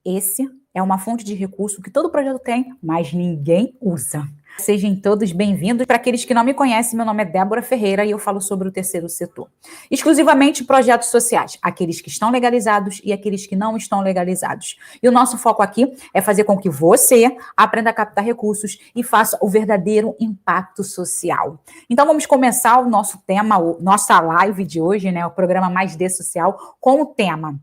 Esse é uma fonte de recurso que todo projeto tem, mas ninguém usa. Sejam todos bem-vindos. Para aqueles que não me conhecem, meu nome é Débora Ferreira e eu falo sobre o terceiro setor. Exclusivamente projetos sociais, aqueles que estão legalizados e aqueles que não estão legalizados. E o nosso foco aqui é fazer com que você aprenda a captar recursos e faça o verdadeiro impacto social. Então vamos começar o nosso tema, nossa live de hoje, né, o programa Mais D Social, com o tema: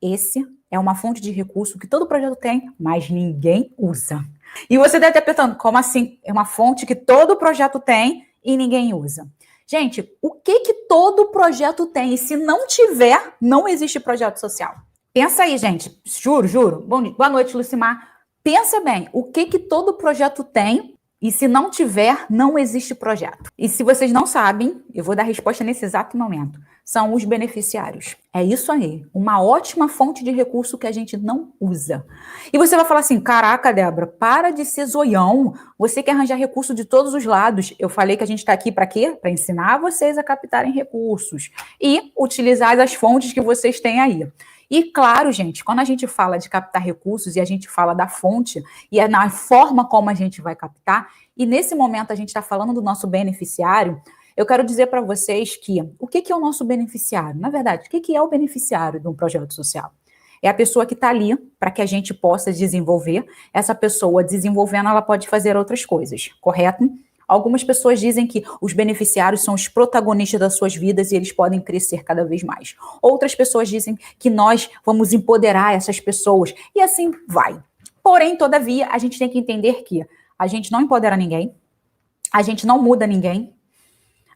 esse é uma fonte de recurso que todo projeto tem, mas ninguém usa. E você deve estar perguntando, como assim? É uma fonte que todo projeto tem e ninguém usa. Gente, o que todo projeto tem? E se não tiver, não existe projeto social. Pensa aí, gente. Juro. Boa noite, Lucimar. Pensa bem, o que todo projeto tem? E se não tiver, não existe projeto. E se vocês não sabem, eu vou dar a resposta nesse exato momento. São os beneficiários. É isso aí. Uma ótima fonte de recurso que a gente não usa. E você vai falar assim, caraca, Débora, para de ser zoião. Você quer arranjar recurso de todos os lados. Eu falei que a gente está aqui para quê? Para ensinar vocês a captarem recursos. E utilizar as fontes que vocês têm aí. E claro, gente, quando a gente fala de captar recursos e a gente fala da fonte e é na forma como a gente vai captar, e nesse momento a gente está falando do nosso beneficiário, eu quero dizer para vocês que o que é o nosso beneficiário? Na verdade, o que é o beneficiário de um projeto social? É a pessoa que está ali para que a gente possa desenvolver. Essa pessoa desenvolvendo, ela pode fazer outras coisas, correto? Algumas pessoas dizem que os beneficiários são os protagonistas das suas vidas e eles podem crescer cada vez mais. Outras pessoas dizem que nós vamos empoderar essas pessoas e assim vai. Porém, todavia, a gente tem que entender que a gente não empodera ninguém, a gente não muda ninguém,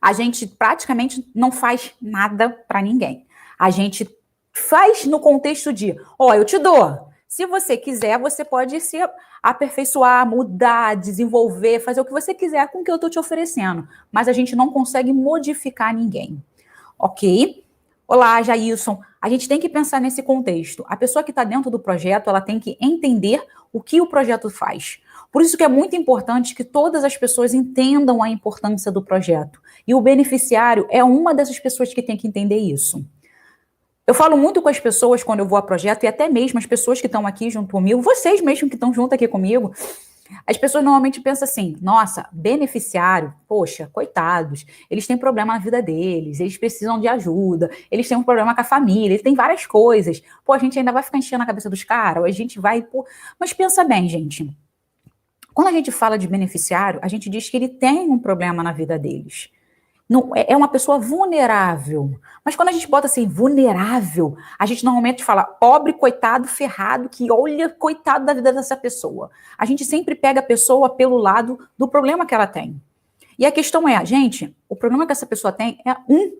a gente praticamente não faz nada para ninguém. A gente faz no contexto de, eu te dou. Se você quiser, você pode se aperfeiçoar, mudar, desenvolver, fazer o que você quiser com o que eu estou te oferecendo. Mas a gente não consegue modificar ninguém. Ok? Olá, Jailson. A gente tem que pensar nesse contexto. A pessoa que está dentro do projeto, ela tem que entender o que o projeto faz. Por isso que é muito importante que todas as pessoas entendam a importância do projeto. E o beneficiário é uma dessas pessoas que tem que entender isso. Eu falo muito com as pessoas quando eu vou a projeto, e até mesmo as pessoas que estão aqui junto comigo, vocês mesmo que estão junto aqui comigo, as pessoas normalmente pensam assim, nossa, beneficiário, poxa, coitados, eles têm problema na vida deles, eles precisam de ajuda, eles têm um problema com a família, eles têm várias coisas. Pô, a gente ainda vai ficar enchendo a cabeça dos caras, ou a gente vai... Pô... Mas pensa bem, gente, quando a gente fala de beneficiário, a gente diz que ele tem um problema na vida deles. Não, é uma pessoa vulnerável. Mas quando a gente bota assim, vulnerável, a gente normalmente fala pobre, coitado, ferrado, que olha, coitado da vida dessa pessoa. A gente sempre pega a pessoa pelo lado do problema que ela tem. E a questão é, gente, o problema que essa pessoa tem é um.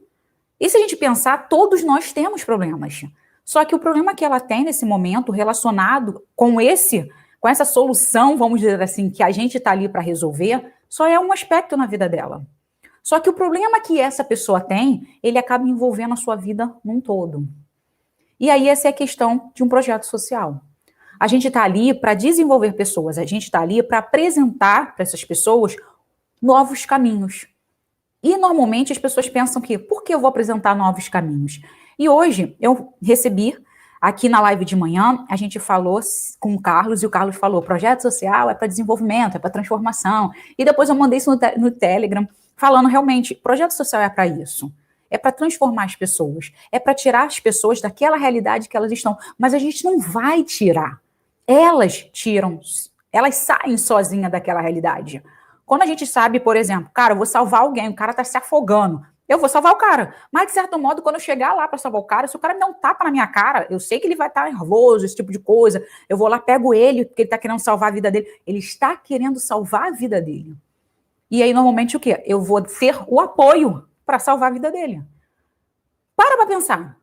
E se a gente pensar, todos nós temos problemas. Só que o problema que ela tem nesse momento, relacionado com essa solução, vamos dizer assim, que a gente está ali para resolver, só é um aspecto na vida dela. Só que o problema que essa pessoa tem, ele acaba envolvendo a sua vida num todo. E aí essa é a questão de um projeto social. A gente está ali para desenvolver pessoas, a gente está ali para apresentar para essas pessoas novos caminhos. E normalmente as pessoas pensam que, por que eu vou apresentar novos caminhos? E hoje eu recebi, aqui na live de manhã, a gente falou com o Carlos, e o Carlos falou, projeto social é para desenvolvimento, é para transformação. E depois eu mandei isso no Telegram, falando realmente, projeto social é para isso. É para transformar as pessoas. É para tirar as pessoas daquela realidade que elas estão. Mas a gente não vai tirar. Elas tiram, elas saem sozinhas daquela realidade. Quando a gente sabe, por exemplo, cara, eu vou salvar alguém, o cara está se afogando. Eu vou salvar o cara. Mas, de certo modo, quando eu chegar lá para salvar o cara, se o cara me der um tapa na minha cara, eu sei que ele vai estar nervoso, esse tipo de coisa. Eu vou lá, pego ele, porque ele está querendo salvar a vida dele. Ele está querendo salvar a vida dele. E aí, normalmente, o quê? Eu vou ter o apoio para salvar a vida dele. Para pensar.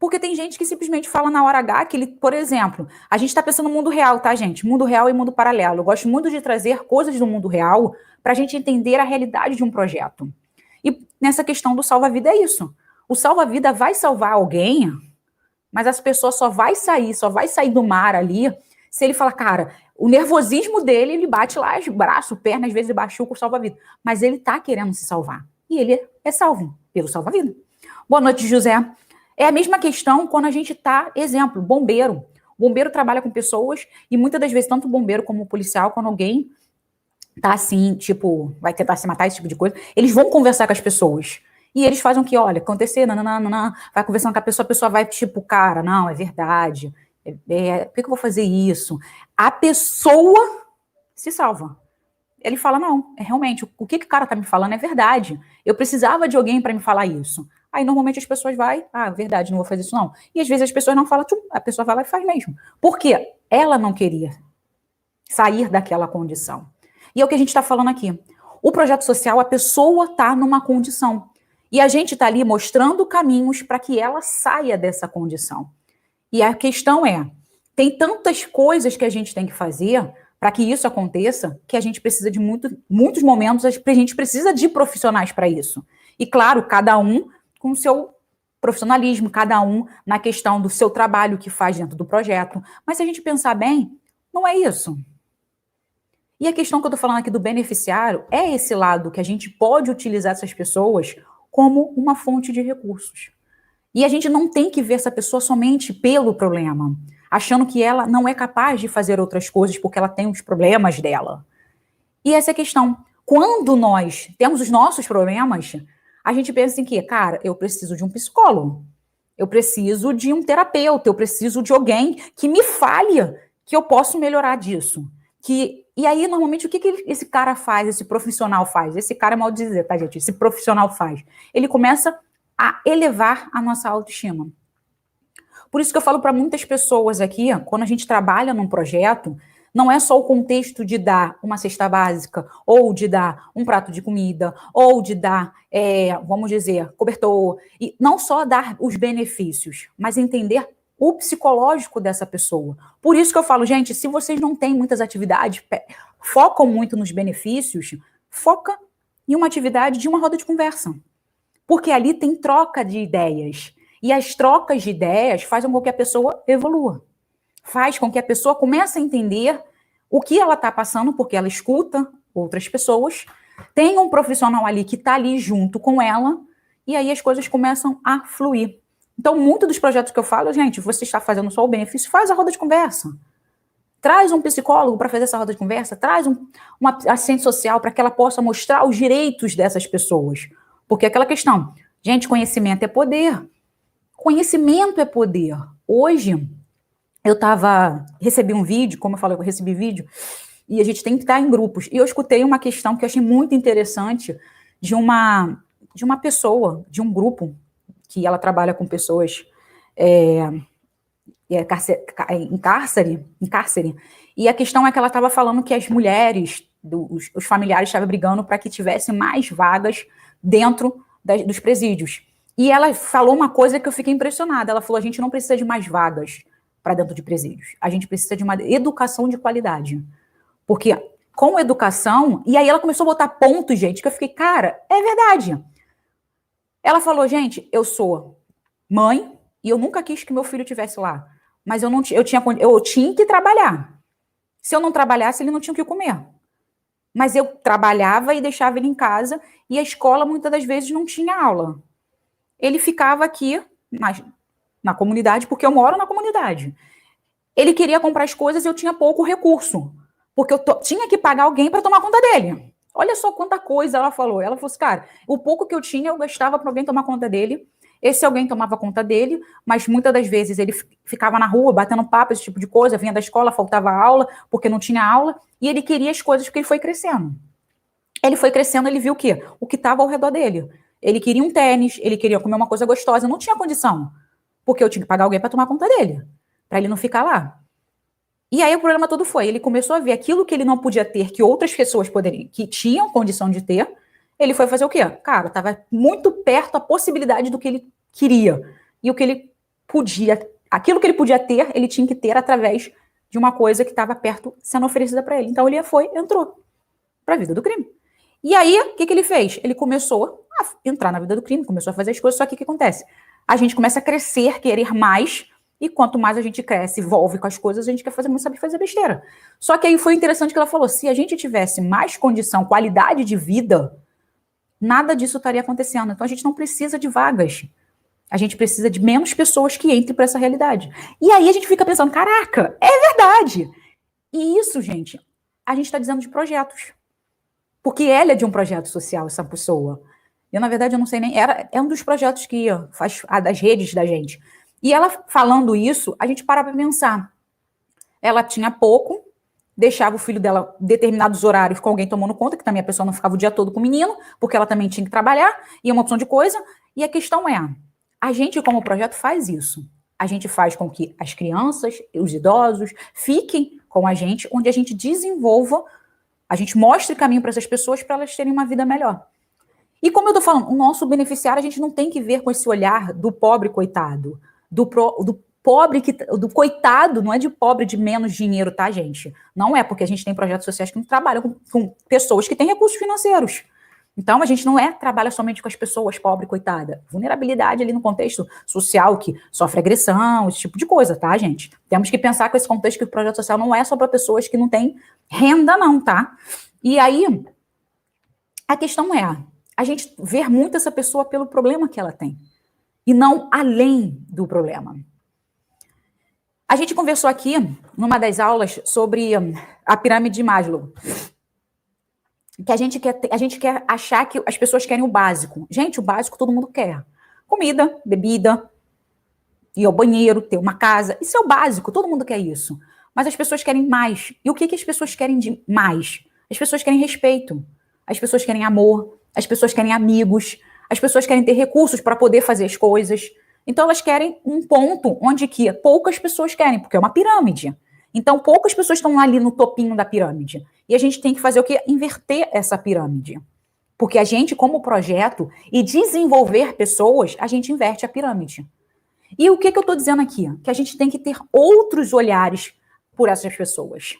Porque tem gente que simplesmente fala na hora H que ele, por exemplo, a gente está pensando no mundo real, tá, gente? Mundo real e mundo paralelo. Eu gosto muito de trazer coisas do mundo real para a gente entender a realidade de um projeto. E nessa questão do salva-vida é isso. O salva-vida vai salvar alguém, mas as pessoas só vai sair do mar ali, se ele falar, cara, o nervosismo dele, ele bate lá os braços, pernas, às vezes ele machuca o salva-vida. Mas ele tá querendo se salvar. E ele é salvo pelo salva-vida. Boa noite, José. É a mesma questão quando a gente tá, exemplo, bombeiro. O bombeiro trabalha com pessoas e muitas das vezes, tanto o bombeiro como o policial, quando alguém tá assim, tipo, vai tentar se matar, esse tipo de coisa, eles vão conversar com as pessoas. E eles fazem o que, olha, acontecer, nananana, vai conversando com a pessoa vai tipo, cara, não, é verdade, por que eu vou fazer isso? A pessoa se salva. Ele fala, não, realmente, o que o cara tá me falando é verdade. Eu precisava de alguém para me falar isso. Aí, normalmente, as pessoas verdade, não vou fazer isso não. E, às vezes, as pessoas não falam, a pessoa vai lá e faz mesmo. Por quê? Ela não queria sair daquela condição. E é o que a gente está falando aqui. O projeto social, a pessoa está numa condição. E a gente está ali mostrando caminhos para que ela saia dessa condição. E a questão é, tem tantas coisas que a gente tem que fazer para que isso aconteça, que a gente precisa de muitos momentos, a gente precisa de profissionais para isso. E claro, cada um com o seu profissionalismo, cada um na questão do seu trabalho que faz dentro do projeto. Mas se a gente pensar bem, não é isso. E a questão que eu estou falando aqui do beneficiário é esse lado que a gente pode utilizar essas pessoas como uma fonte de recursos. E a gente não tem que ver essa pessoa somente pelo problema, achando que ela não é capaz de fazer outras coisas porque ela tem os problemas dela. E essa é a questão. Quando nós temos os nossos problemas, a gente pensa em que, cara, eu preciso de um psicólogo, eu preciso de um terapeuta, eu preciso de alguém que me fale que eu posso melhorar disso. E aí, normalmente, o que esse cara faz, esse profissional faz? Esse cara é mal dizer, tá, gente? Esse profissional faz. Ele começa a elevar a nossa autoestima. Por isso que eu falo para muitas pessoas aqui, quando a gente trabalha num projeto, não é só o contexto de dar uma cesta básica, ou de dar um prato de comida, ou de dar, vamos dizer, cobertor, e não só dar os benefícios, mas entender o psicológico dessa pessoa. Por isso que eu falo, gente, se vocês não têm muitas atividades, focam muito nos benefícios, foca em uma atividade de uma roda de conversa. Porque ali tem troca de ideias. E as trocas de ideias fazem com que a pessoa evolua. Faz com que a pessoa comece a entender o que ela está passando, porque ela escuta outras pessoas, tem um profissional ali que está ali junto com ela, e aí as coisas começam a fluir. Então, muito dos projetos que eu falo, gente, você está fazendo só o benefício, faz a roda de conversa. Traz um psicólogo para fazer essa roda de conversa, traz uma assistente social para que ela possa mostrar os direitos dessas pessoas. Porque aquela questão, gente, conhecimento é poder. Conhecimento é poder. Hoje, recebi um vídeo, como eu falei, eu recebi vídeo, e a gente tem que estar em grupos. E eu escutei uma questão que eu achei muito interessante de uma pessoa, de um grupo, que ela trabalha com pessoas em cárcere, e a questão é que ela estava falando que as mulheres, os familiares estavam brigando para que tivesse mais vagas dentro dos presídios. E ela falou uma coisa que eu fiquei impressionada, ela falou, a gente não precisa de mais vagas para dentro de presídios, a gente precisa de uma educação de qualidade. Porque com educação, e aí ela começou a botar pontos, gente, que eu fiquei, cara, é verdade. Ela falou, gente, eu sou mãe e eu nunca quis que meu filho estivesse lá. Mas eu tinha que trabalhar. Se eu não trabalhasse, ele não tinha o que comer. Mas eu trabalhava e deixava ele em casa e a escola, muitas das vezes, não tinha aula. Ele ficava aqui na comunidade, porque eu moro na comunidade. Ele queria comprar as coisas e eu tinha pouco recurso. Porque eu tinha que pagar alguém para tomar conta dele. Olha só quanta coisa ela falou. Ela falou assim, cara, o pouco que eu tinha, eu gastava para alguém tomar conta dele. Esse alguém tomava conta dele, mas muitas das vezes ele ficava na rua, batendo papo, esse tipo de coisa, vinha da escola, faltava aula, porque não tinha aula, e ele queria as coisas porque ele foi crescendo. Ele foi crescendo, ele viu o quê? O que estava ao redor dele. Ele queria um tênis, ele queria comer uma coisa gostosa, não tinha condição, porque eu tinha que pagar alguém para tomar conta dele, para ele não ficar lá. E aí o problema todo foi, ele começou a ver aquilo que ele não podia ter, que outras pessoas que tinham condição de ter, ele foi fazer o quê? Cara, estava muito perto a possibilidade do que ele queria. E o que ele podia, aquilo que ele podia ter, ele tinha que ter através de uma coisa que estava perto sendo oferecida para ele. Então ele entrou para a vida do crime. E aí, o que ele fez? Ele começou a entrar na vida do crime, começou a fazer as coisas, só que o que acontece? A gente começa a crescer, querer mais, e quanto mais a gente cresce, envolve com as coisas, a gente quer não sabe fazer besteira. Só que aí foi interessante que ela falou, se a gente tivesse mais condição, qualidade de vida, nada disso estaria acontecendo. Então a gente não precisa de vagas. A gente precisa de menos pessoas que entrem para essa realidade. E aí a gente fica pensando, caraca, é verdade. E isso, gente, a gente está dizendo de projetos. Porque ela é de um projeto social, essa pessoa. Eu, na verdade, eu não sei nem... É um dos projetos que faz das redes da gente. E ela falando isso, a gente para pensar. Ela tinha pouco, deixava o filho dela determinados horários com alguém tomando conta, que também a pessoa não ficava o dia todo com o menino, porque ela também tinha que trabalhar, e uma opção de coisa. E a questão é, a gente, como projeto, faz isso. A gente faz com que as crianças, os idosos, fiquem com a gente, onde a gente desenvolva, a gente mostre caminho para essas pessoas para elas terem uma vida melhor. E como eu estou falando, o nosso beneficiário a gente não tem que ver com esse olhar do pobre coitado, do pobre, do coitado, não é de pobre de menos dinheiro, tá, gente? Não é, porque a gente tem projetos sociais que não trabalham com pessoas que têm recursos financeiros. Então, a gente não trabalha somente com as pessoas pobre, coitada. Vulnerabilidade ali no contexto social que sofre agressão, esse tipo de coisa, tá, gente? Temos que pensar com esse contexto que o projeto social não é só para pessoas que não têm renda, não, tá? E aí, a questão é a gente ver muito essa pessoa pelo problema que ela tem e não além do problema. A gente conversou aqui, numa das aulas, sobre a pirâmide de Maslow. Que a gente quer achar que as pessoas querem o básico. Gente, o básico todo mundo quer. Comida, bebida, ir ao banheiro, ter uma casa. Isso é o básico, todo mundo quer isso. Mas as pessoas querem mais. E o que as pessoas querem de mais? As pessoas querem respeito. As pessoas querem amor. As pessoas querem amigos. As pessoas querem ter recursos para poder fazer as coisas. Então, elas querem um ponto onde que poucas pessoas querem, porque é uma pirâmide. Então, poucas pessoas estão ali no topinho da pirâmide. E a gente tem que fazer o quê? Inverter essa pirâmide. Porque a gente, como projeto, e desenvolver pessoas, a gente inverte a pirâmide. E o que eu estou dizendo aqui? Que a gente tem que ter outros olhares por essas pessoas.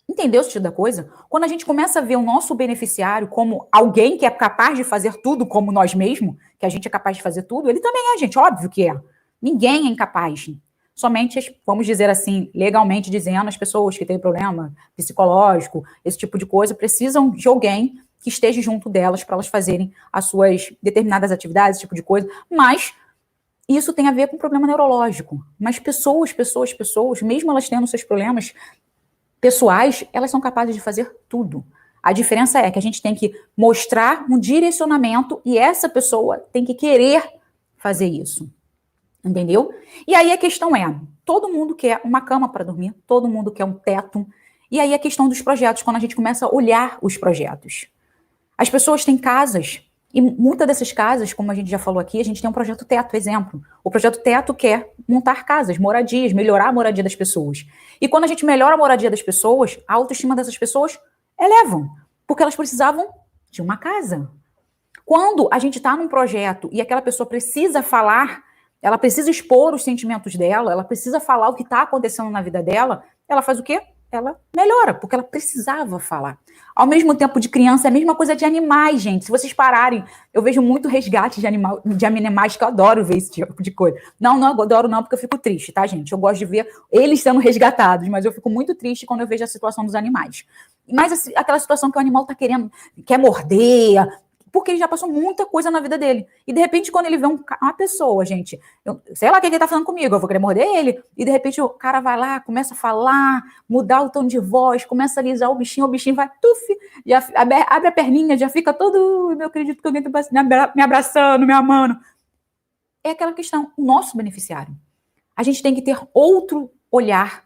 Entendeu o sentido da coisa? Quando a gente começa a ver o nosso beneficiário como alguém que é capaz de fazer tudo como nós mesmos, que a gente é capaz de fazer tudo, ele também é, gente, óbvio que é. Ninguém é incapaz. Somente, vamos dizer assim, legalmente dizendo, as pessoas que têm problema psicológico, esse tipo de coisa, precisam de alguém que esteja junto delas para elas fazerem as suas determinadas atividades, esse tipo de coisa, mas isso tem a ver com problema neurológico. Mas pessoas, mesmo elas tendo seus problemas pessoais, elas são capazes de fazer tudo. A diferença é que a gente tem que mostrar um direcionamento e essa pessoa tem que querer fazer isso. Entendeu? E aí a questão é, todo mundo quer uma cama para dormir, todo mundo quer um teto. E aí a questão dos projetos, quando a gente começa a olhar os projetos. As pessoas têm casas, e muitas dessas casas, como a gente já falou aqui, a gente tem um projeto teto, exemplo. O projeto teto quer montar casas, moradias, melhorar a moradia das pessoas. E quando a gente melhora a moradia das pessoas, a autoestima dessas pessoas elevam, porque elas precisavam de uma casa. Quando a gente está num projeto e aquela pessoa precisa falar, ela precisa expor os sentimentos dela, ela precisa falar o que está acontecendo na vida dela, ela faz o quê? Ela melhora, porque ela precisava falar. Ao mesmo tempo, de criança, é a mesma coisa de animais, gente. Se vocês pararem, eu vejo muito resgate de animais, que eu adoro ver esse tipo de coisa. Não adoro não, porque eu fico triste, tá, gente? Eu gosto de ver eles sendo resgatados, mas eu fico muito triste quando eu vejo a situação dos animais. Mas assim, aquela situação que o animal quer morder, porque ele já passou muita coisa na vida dele. E de repente, quando ele vê uma pessoa, gente, sei lá o que ele tá falando comigo, eu vou querer morder ele. E de repente o cara vai lá, começa a falar, mudar o tom de voz, começa a alisar o bichinho vai, tuf, já abre a perninha, já fica todo, eu acredito que alguém tá me abraçando, me amando. É aquela questão, o nosso beneficiário. A gente tem que ter outro olhar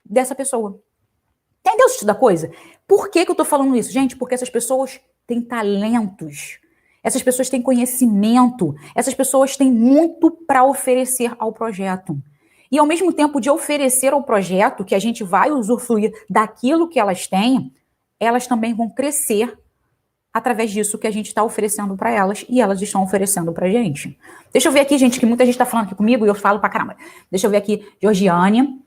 dessa pessoa. Entendeu o sentido da coisa? Por que eu tô falando isso? Gente, porque essas pessoas têm talentos, essas pessoas têm conhecimento, essas pessoas têm muito para oferecer ao projeto. E ao mesmo tempo de oferecer ao projeto, que a gente vai usufruir daquilo que elas têm, elas também vão crescer através disso que a gente está oferecendo para elas e elas estão oferecendo para a gente. Deixa eu ver aqui, gente, que muita gente está falando aqui comigo e eu falo pra caramba. Deixa eu ver aqui, Georgiane.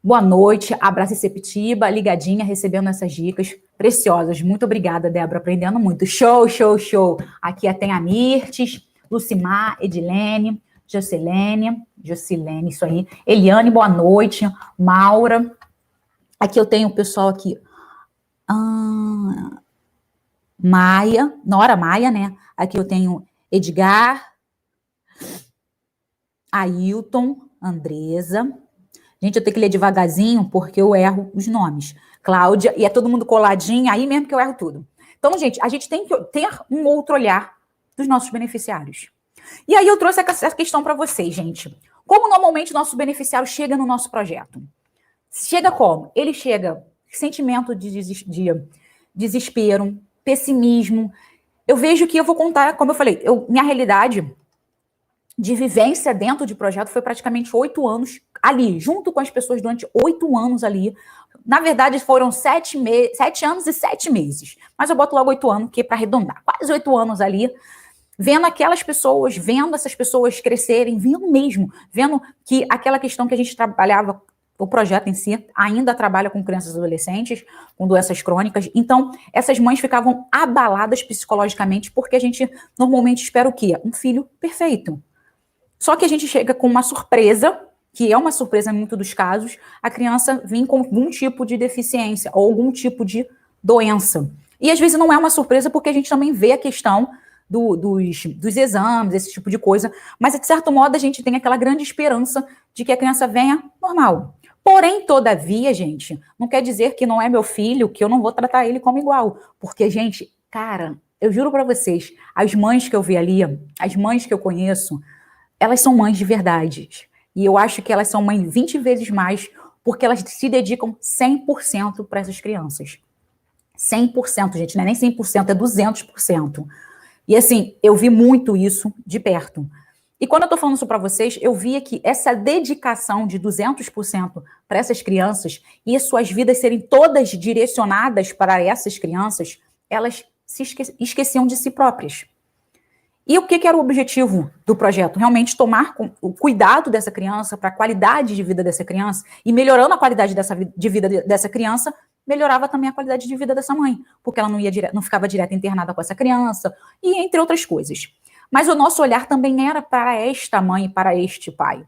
Boa noite, abraço receptiva, ligadinha, recebendo essas dicas preciosas. Muito obrigada, Débora, aprendendo muito. Show, show, show. Aqui tem a Mirtes, Lucimar, Edilene, Jocilene, isso aí. Eliane, boa noite. Maura. Aqui eu tenho o pessoal aqui. Maia, Nora Maia, né? Aqui eu tenho Edgar. Ailton, Andresa. Gente, eu tenho que ler devagarzinho porque eu erro os nomes. Cláudia, e é todo mundo coladinho, aí mesmo que eu erro tudo. Então, gente, a gente tem que ter um outro olhar dos nossos beneficiários. E aí eu trouxe essa questão para vocês, gente. Como normalmente o nosso beneficiário chega no nosso projeto? Chega como? Ele chega sentimento de desespero, pessimismo. Eu vejo que eu vou contar, como eu falei, minha realidade de vivência dentro de projeto foi praticamente 8 anos ali, junto com as pessoas durante 8 anos ali. Na verdade, foram 7 anos e 7 meses. Mas eu boto logo 8 anos, que é para arredondar. Quase 8 anos ali, vendo aquelas pessoas, vendo essas pessoas crescerem, vendo que aquela questão que a gente trabalhava, o projeto em si ainda trabalha com crianças e adolescentes, com doenças crônicas. Então, essas mães ficavam abaladas psicologicamente, porque a gente normalmente espera o quê? Um filho perfeito. Só que a gente chega com uma surpresa, que é uma surpresa em muitos dos casos, a criança vir com algum tipo de deficiência ou algum tipo de doença. E às vezes não é uma surpresa porque a gente também vê a questão dos exames, esse tipo de coisa, mas de certo modo a gente tem aquela grande esperança de que a criança venha normal. Porém, todavia, gente, não quer dizer que não é meu filho, que eu não vou tratar ele como igual. Porque, gente, cara, eu juro pra vocês, as mães que eu vi ali, as mães que eu conheço, elas são mães de verdade. E eu acho que elas são mães 20 vezes mais, porque elas se dedicam 100% para essas crianças. 100%, gente, não é nem 100%, é 200%. E assim, eu vi muito isso de perto. E quando eu tô falando isso para vocês, eu via que essa dedicação de 200% para essas crianças e as suas vidas serem todas direcionadas para essas crianças, elas se esqueciam de si próprias. E o que era o objetivo do projeto? Realmente tomar o cuidado dessa criança para a qualidade de vida dessa criança, e melhorando a qualidade de vida dessa criança, melhorava também a qualidade de vida dessa mãe, porque ela não ficava direto internada com essa criança, e entre outras coisas. Mas o nosso olhar também era para esta mãe e para este pai.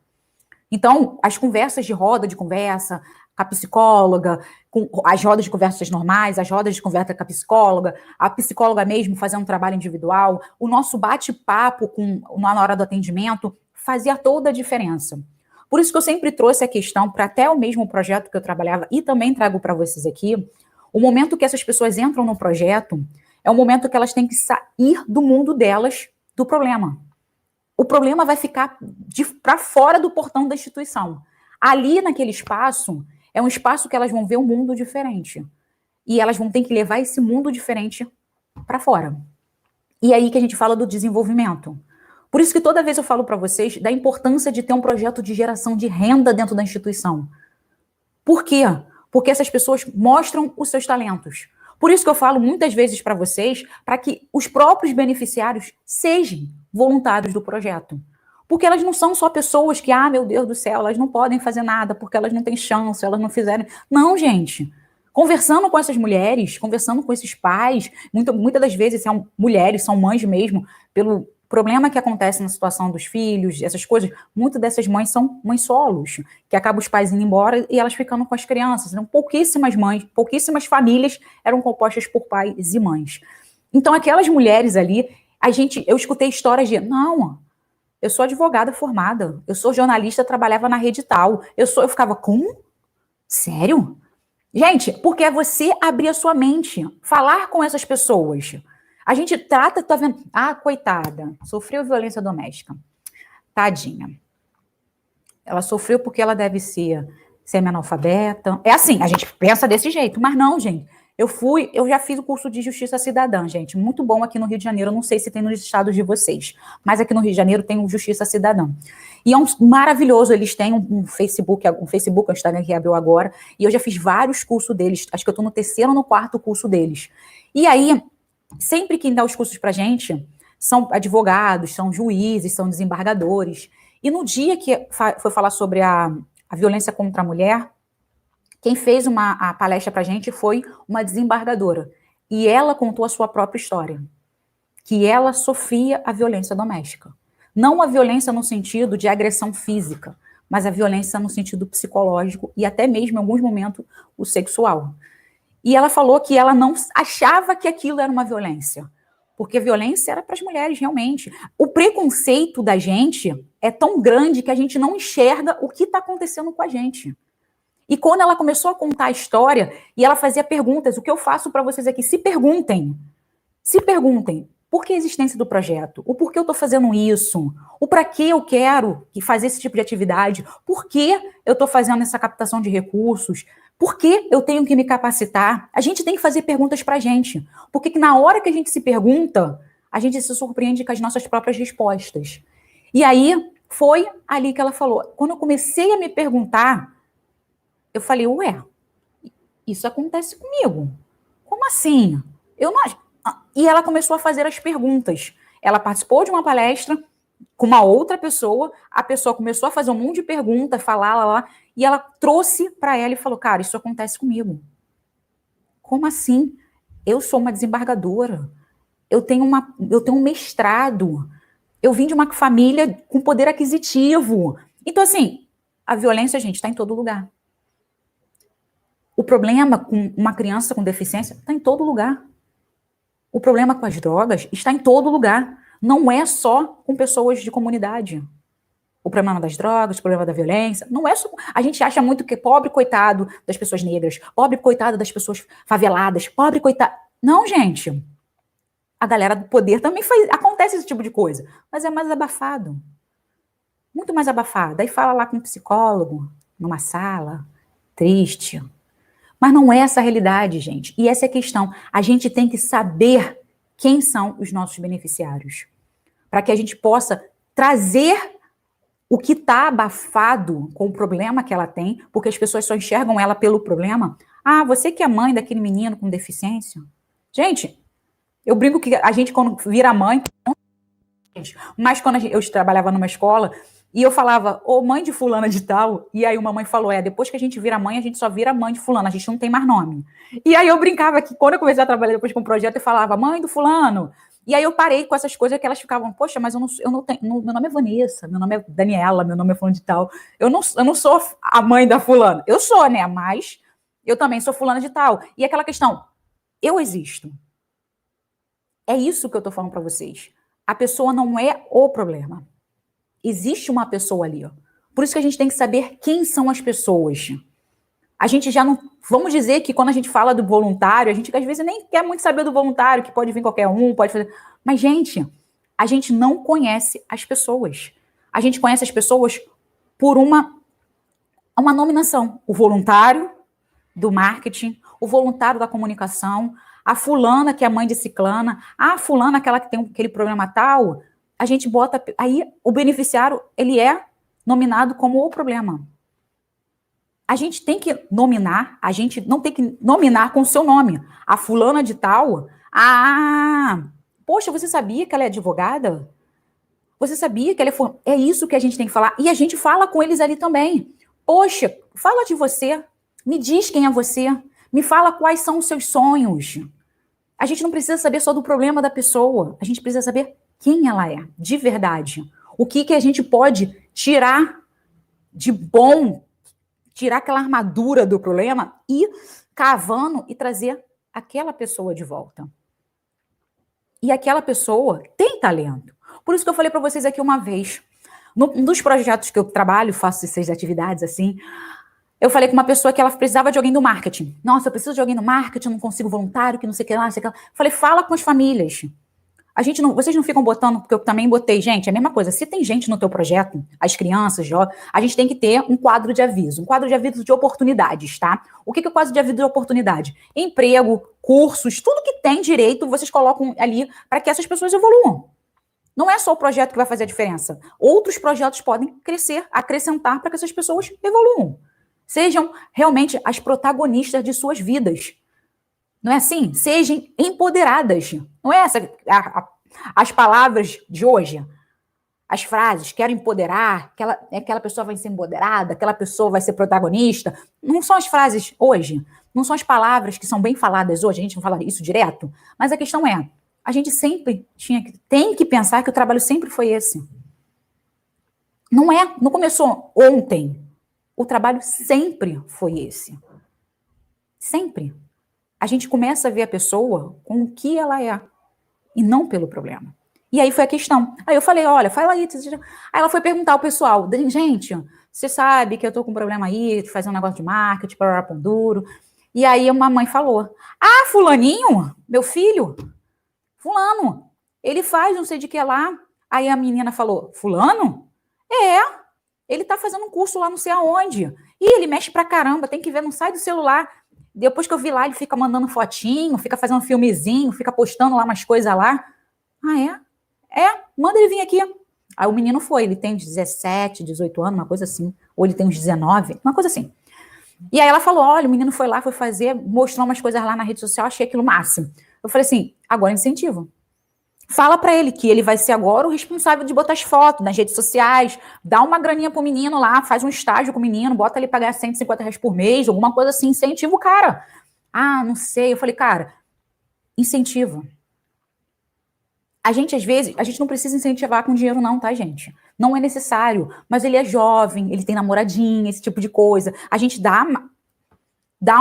Então, as conversas de roda de conversa, com a psicóloga, com as rodas de conversas normais, as rodas de conversa com a psicóloga mesmo fazendo um trabalho individual, o nosso bate-papo na hora do atendimento fazia toda a diferença. Por isso que eu sempre trouxe a questão para até o mesmo projeto que eu trabalhava e também trago para vocês aqui, o momento que essas pessoas entram no projeto é o momento que elas têm que sair do mundo delas, do problema. O problema vai ficar para fora do portão da instituição. Ali, naquele espaço, é um espaço que elas vão ver um mundo diferente. E elas vão ter que levar esse mundo diferente para fora. E aí que a gente fala do desenvolvimento. Por isso que toda vez eu falo para vocês da importância de ter um projeto de geração de renda dentro da instituição. Por quê? Porque essas pessoas mostram os seus talentos. Por isso que eu falo muitas vezes para vocês, para que os próprios beneficiários sejam voluntários do projeto. Porque elas não são só pessoas que, meu Deus do céu, elas não podem fazer nada, porque elas não têm chance, elas não fizeram... Não, gente. Conversando com essas mulheres, conversando com esses pais, muitas das vezes são mulheres, são mães mesmo, pelo problema que acontece na situação dos filhos, essas coisas, muitas dessas mães são mães solos, que acabam os pais indo embora e elas ficando com as crianças. Então, pouquíssimas mães, pouquíssimas famílias eram compostas por pais e mães. Então, aquelas mulheres ali, eu escutei histórias de, não, eu sou advogada formada, eu sou jornalista, trabalhava na rede tal, eu ficava, como? Sério? Gente, porque é você abrir a sua mente, falar com essas pessoas. A gente trata, tá vendo? Coitada, sofreu violência doméstica. Tadinha. Ela sofreu porque ela deve ser semi-analfabeta. É assim, a gente pensa desse jeito, mas não, gente. Eu já fiz o curso de Justiça Cidadã, gente, muito bom aqui no Rio de Janeiro, eu não sei se tem nos estados de vocês, mas aqui no Rio de Janeiro tem o Justiça Cidadã. E é maravilhoso, eles têm um Facebook, um Instagram que abriu agora, e eu já fiz vários cursos deles, acho que eu estou no 3º ou no 4º curso deles. E aí, sempre quem dá os cursos pra gente são advogados, são juízes, são desembargadores. E no dia que foi falar sobre a violência contra a mulher, quem fez a palestra pra gente foi uma desembargadora. E ela contou a sua própria história. Que ela sofria a violência doméstica. Não a violência no sentido de agressão física, mas a violência no sentido psicológico e até mesmo, em alguns momentos, o sexual. E ela falou que ela não achava que aquilo era uma violência. porque a violência era para as mulheres, realmente. O preconceito da gente é tão grande que a gente não enxerga o que está acontecendo com a gente. E quando ela começou a contar a história, e ela fazia perguntas, o que eu faço para vocês aqui, se perguntem, por que a existência do projeto? O porquê eu estou fazendo isso? O para que eu quero fazer esse tipo de atividade? Por que eu estou fazendo essa captação de recursos? Por que eu tenho que me capacitar? A gente tem que fazer perguntas para a gente. Porque na hora que a gente se pergunta, a gente se surpreende com as nossas próprias respostas. E aí, foi ali que ela falou. Quando eu comecei a me perguntar, eu falei, ué, isso acontece comigo. Como assim? Eu não... E ela começou a fazer as perguntas. Ela participou de uma palestra com uma outra pessoa, a pessoa começou a fazer um monte de perguntas, falar lá, e ela trouxe para ela e falou, cara, isso acontece comigo. Como assim? Eu sou uma desembargadora, eu tenho um mestrado, eu vim de uma família com poder aquisitivo. Então, assim, a violência, gente, está em todo lugar. O problema com uma criança com deficiência está em todo lugar. O problema com as drogas está em todo lugar. Não é só com pessoas de comunidade. O problema das drogas, o problema da violência, não é só... A gente acha muito que pobre coitado das pessoas negras, pobre coitado das pessoas faveladas, pobre coitado... Não, gente. A galera do poder também faz... Acontece esse tipo de coisa, mas é mais abafado. Muito mais abafado. Aí fala lá com um psicólogo, numa sala, triste. Mas não é essa a realidade, gente. E essa é a questão. A gente tem que saber quem são os nossos beneficiários. Para que a gente possa trazer o que está abafado com o problema que ela tem, porque as pessoas só enxergam ela pelo problema. Ah, você que é mãe daquele menino com deficiência. Gente, eu brinco que a gente, quando vira mãe... Mas quando eu trabalhava numa escola... E eu falava, ô mãe de fulana de tal, e aí uma mãe falou, depois que a gente vira mãe, a gente só vira mãe de fulano, a gente não tem mais nome. E aí eu brincava que quando eu comecei a trabalhar depois com o projeto, eu falava, mãe do fulano. E aí eu parei com essas coisas que elas ficavam, poxa, mas eu não tenho, meu nome é Vanessa, meu nome é Daniela, meu nome é fulano de tal. Eu não sou a mãe da fulana. Eu sou, né, mas eu também sou fulana de tal. E aquela questão, eu existo. É isso que eu tô falando para vocês. A pessoa não é o problema. Existe uma pessoa ali, ó. Por isso que a gente tem que saber quem são as pessoas. A gente já não... Vamos dizer que quando a gente fala do voluntário, a gente às vezes nem quer muito saber do voluntário, que pode vir qualquer um, pode fazer... Mas, gente, a gente não conhece as pessoas. A gente conhece as pessoas por uma nominação. O voluntário do marketing, o voluntário da comunicação, a fulana que é mãe de ciclana, a fulana aquela que tem aquele problema tal... A gente bota... Aí, o beneficiário, ele é nominado como o problema. A gente tem que nominar, a gente não tem que nominar com o seu nome. A fulana de tal... poxa, você sabia que ela é advogada? Você sabia que ela é... É isso que a gente tem que falar. E a gente fala com eles ali também. Poxa, fala de você. Me diz quem é você. Me fala quais são os seus sonhos. A gente não precisa saber só do problema da pessoa. A gente precisa saber quem ela é, de verdade. O que a gente pode tirar de bom, tirar aquela armadura do problema e cavando e trazer aquela pessoa de volta. E aquela pessoa tem talento. Por isso que eu falei para vocês aqui uma vez, num dos projetos que eu trabalho, faço essas atividades assim, eu falei com uma pessoa que ela precisava de alguém do marketing. Nossa, eu preciso de alguém do marketing, não consigo voluntário, que não sei o que lá, não sei o que lá. Falei, fala com as famílias. Vocês não ficam botando, porque eu também botei, gente, é a mesma coisa. Se tem gente no teu projeto, as crianças, a gente tem que ter um quadro de aviso de oportunidades, tá? O que é o quadro de aviso de oportunidade? Emprego, cursos, tudo que tem direito, vocês colocam ali para que essas pessoas evoluam. Não é só o projeto que vai fazer a diferença. Outros projetos podem crescer, acrescentar para que essas pessoas evoluam. Sejam realmente as protagonistas de suas vidas. Não é assim? Sejam empoderadas. Não é essa as palavras de hoje? As frases, quero empoderar, aquela pessoa vai ser empoderada, aquela pessoa vai ser protagonista. Não são as frases hoje. Não são as palavras que são bem faladas hoje. A gente não fala isso direto. Mas a questão é, a gente sempre tem que pensar que o trabalho sempre foi esse. Não começou ontem. O trabalho sempre foi esse. Sempre. A gente começa a ver a pessoa com o que ela é. e não pelo problema. E aí foi a questão. Aí eu falei, olha, fala aí. Aí ela foi perguntar ao pessoal, gente, você sabe que eu tô com um problema aí, de fazer um negócio de marketing, para pão duro. E aí uma mãe falou, ah, fulaninho, meu filho, fulano, ele faz não sei de que lá. Aí a menina falou, fulano? É, ele tá fazendo um curso lá não sei aonde. E ele mexe pra caramba, tem que ver, não sai do celular. Depois que eu vi lá, ele fica mandando fotinho, fica fazendo filmezinho, fica postando lá umas coisas lá. Ah, é? É, manda ele vir aqui. Aí o menino foi, ele tem uns 17, 18 anos, uma coisa assim. Ou ele tem uns 19, uma coisa assim. E aí ela falou, olha, o menino foi lá, foi fazer, mostrou umas coisas lá na rede social, achei aquilo máximo. Eu falei assim, agora incentivo. Fala pra ele que ele vai ser agora o responsável de botar as fotos nas redes sociais, dá uma graninha pro menino lá, faz um estágio com o menino, bota ele pra ganhar R$ 150 por mês, alguma coisa assim, incentiva o cara. Ah, não sei. Eu falei, cara, incentiva. A gente, às vezes, a gente não precisa incentivar com dinheiro não, tá, gente? Não é necessário. Mas ele é jovem, ele tem namoradinha, esse tipo de coisa. A gente dá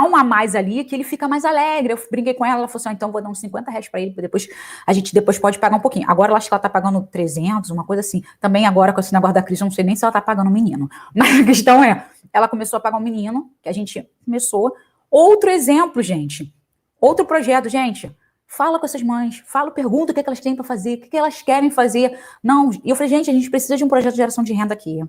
um a mais ali que ele fica mais alegre. Eu brinquei com ela, ela falou assim, então vou dar uns R$ 50 pra ele, depois a gente depois pode pagar um pouquinho. Agora eu acho que ela tá pagando 300, uma coisa assim. Também agora com esse negócio da crise, eu não sei nem se ela tá pagando o menino. Mas a questão é, ela começou a pagar o menino, que a gente começou. Outro exemplo, gente. Outro projeto, gente. Fala com essas mães, pergunta o que elas têm para fazer, o que elas querem fazer. Não, e eu falei, gente, a gente precisa de um projeto de geração de renda aqui.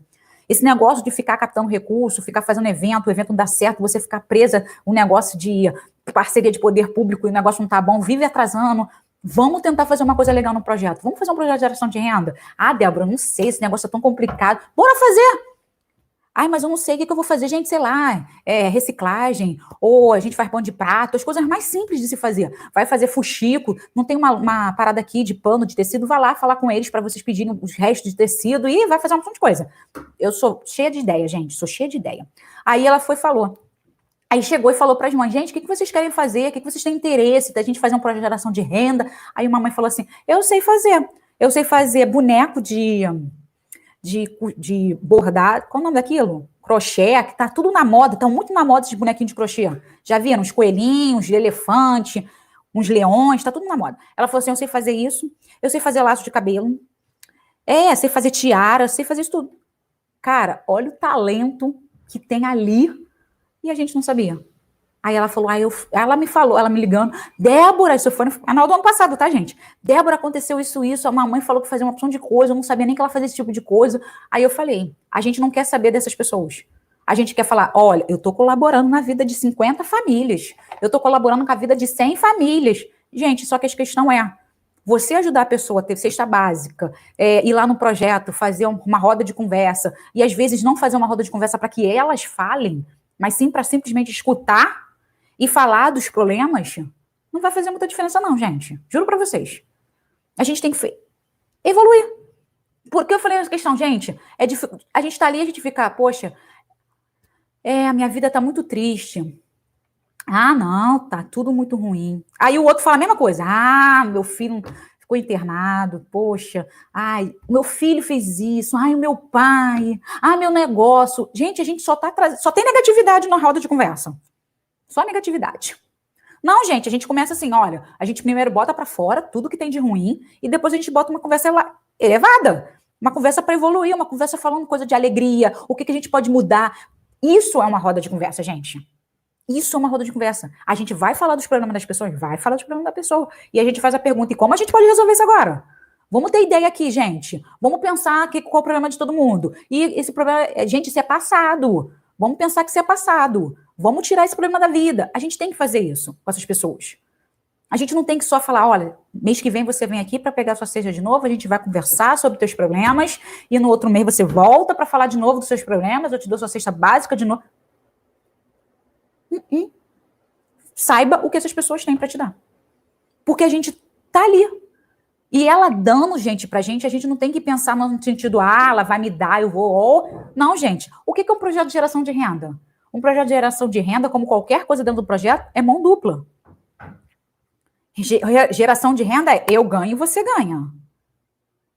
Esse negócio de ficar captando recurso, ficar fazendo evento, o evento não dá certo, você ficar presa, um negócio de parceria de poder público e o negócio não tá bom, vive atrasando. Vamos tentar fazer uma coisa legal no projeto. Vamos fazer um projeto de geração de renda? Ah, Débora, não sei, esse negócio é tão complicado. Bora fazer! Ai, mas eu não sei o que eu vou fazer, gente, sei lá, reciclagem, ou a gente faz pano de prato, as coisas mais simples de se fazer. Vai fazer fuxico, não tem uma parada aqui de pano, de tecido, vai lá falar com eles para vocês pedirem os restos de tecido e vai fazer um monte de coisa. Eu sou cheia de ideia, gente, sou cheia de ideia. Aí ela foi e falou. Aí chegou e falou para as mães, gente, o que vocês querem fazer? O que vocês têm interesse da gente fazer um projeto de geração de renda? Aí uma mãe falou assim, eu sei fazer boneco de bordar, qual é o nome daquilo? Crochê, que tá tudo na moda, estão muito na moda esses bonequinhos de crochê. Já viram? Uns coelhinhos, de elefante, uns leões, tá tudo na moda. Ela falou assim, eu sei fazer isso, eu sei fazer laço de cabelo, sei fazer tiara, sei fazer isso tudo. Cara, olha o talento que tem ali e a gente não sabia. Aí ela falou, ela me falou, ela me ligando, Débora, isso foi no final do ano passado, tá, gente? Débora, aconteceu isso, a mamãe falou que fazia uma opção de coisa, eu não sabia nem que ela fazia esse tipo de coisa. Aí eu falei, a gente não quer saber dessas pessoas. A gente quer falar, olha, eu tô colaborando na vida de 50 famílias, eu tô colaborando com a vida de 100 famílias. Gente, só que a questão é, você ajudar a pessoa a ter cesta básica, ir lá no projeto, fazer uma roda de conversa, e às vezes não fazer uma roda de conversa para que elas falem, mas sim para simplesmente escutar e falar dos problemas, não vai fazer muita diferença não, gente. Juro pra vocês. A gente tem que evoluir. Porque eu falei essa questão, gente, a gente tá ali, a gente fica, poxa, a minha vida tá muito triste. Ah, não, tá tudo muito ruim. Aí o outro fala a mesma coisa. Ah, meu filho ficou internado, poxa. Ai, meu filho fez isso. Ai, o meu pai. Ah, meu negócio. Gente, a gente só tem negatividade na roda de conversa. Só negatividade. Não, gente, a gente começa assim, olha, a gente primeiro bota para fora tudo que tem de ruim e depois a gente bota uma conversa elevada, uma conversa para evoluir, uma conversa falando coisa de alegria, o que a gente pode mudar. Isso é uma roda de conversa, gente. Isso é uma roda de conversa. A gente vai falar dos problemas das pessoas, vai falar dos problemas da pessoa. E a gente faz a pergunta, e como a gente pode resolver isso agora? Vamos ter ideia aqui, gente. Vamos pensar qual é o problema de todo mundo. E esse problema, gente, isso é passado. Vamos pensar que isso é passado. Vamos tirar esse problema da vida. A gente tem que fazer isso com essas pessoas. A gente não tem que só falar, olha, mês que vem você vem aqui para pegar sua cesta de novo, a gente vai conversar sobre teus problemas, e no outro mês você volta para falar de novo dos seus problemas, eu te dou sua cesta básica de novo. Saiba o que essas pessoas têm para te dar. Porque a gente tá ali. E ela dando, gente, pra gente, a gente não tem que pensar no sentido, ela vai me dar, eu vou. Não, gente. O que é um projeto de geração de renda? Um projeto de geração de renda, como qualquer coisa dentro do projeto, é mão dupla. Geração de renda é eu ganho e você ganha.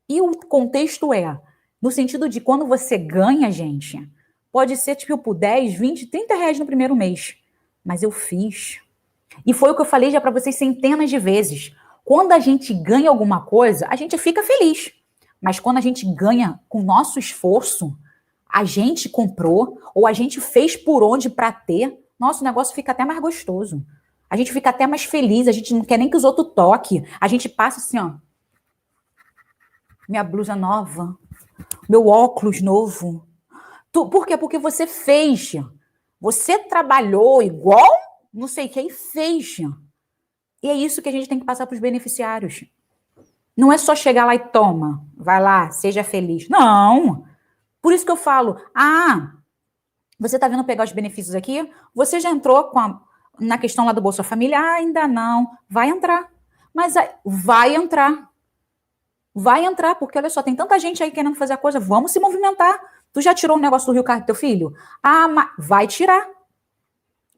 E o contexto é, no sentido de quando você ganha, gente, pode ser tipo 10, 20, 30 reais no primeiro mês. Mas eu fiz. E foi o que eu falei já para vocês centenas de vezes. Quando a gente ganha alguma coisa, a gente fica feliz. Mas quando a gente ganha com nosso esforço, a gente comprou ou a gente fez por onde para ter, nosso negócio fica até mais gostoso. A gente fica até mais feliz, a gente não quer nem que os outros toquem. A gente passa assim, ó. Minha blusa nova, meu óculos novo. Por quê? Porque você fez. Você trabalhou igual não sei quem fez. E é isso que a gente tem que passar para os beneficiários. Não é só chegar lá e toma, vai lá, seja feliz. Não. Por isso que eu falo, você está vindo pegar os benefícios aqui? Você já entrou na questão lá do Bolsa Família? Ainda não. Vai entrar. Mas vai entrar. Vai entrar, porque olha só, tem tanta gente aí querendo fazer a coisa, vamos se movimentar. Tu já tirou o negócio do Rio Card do teu filho? Mas vai tirar.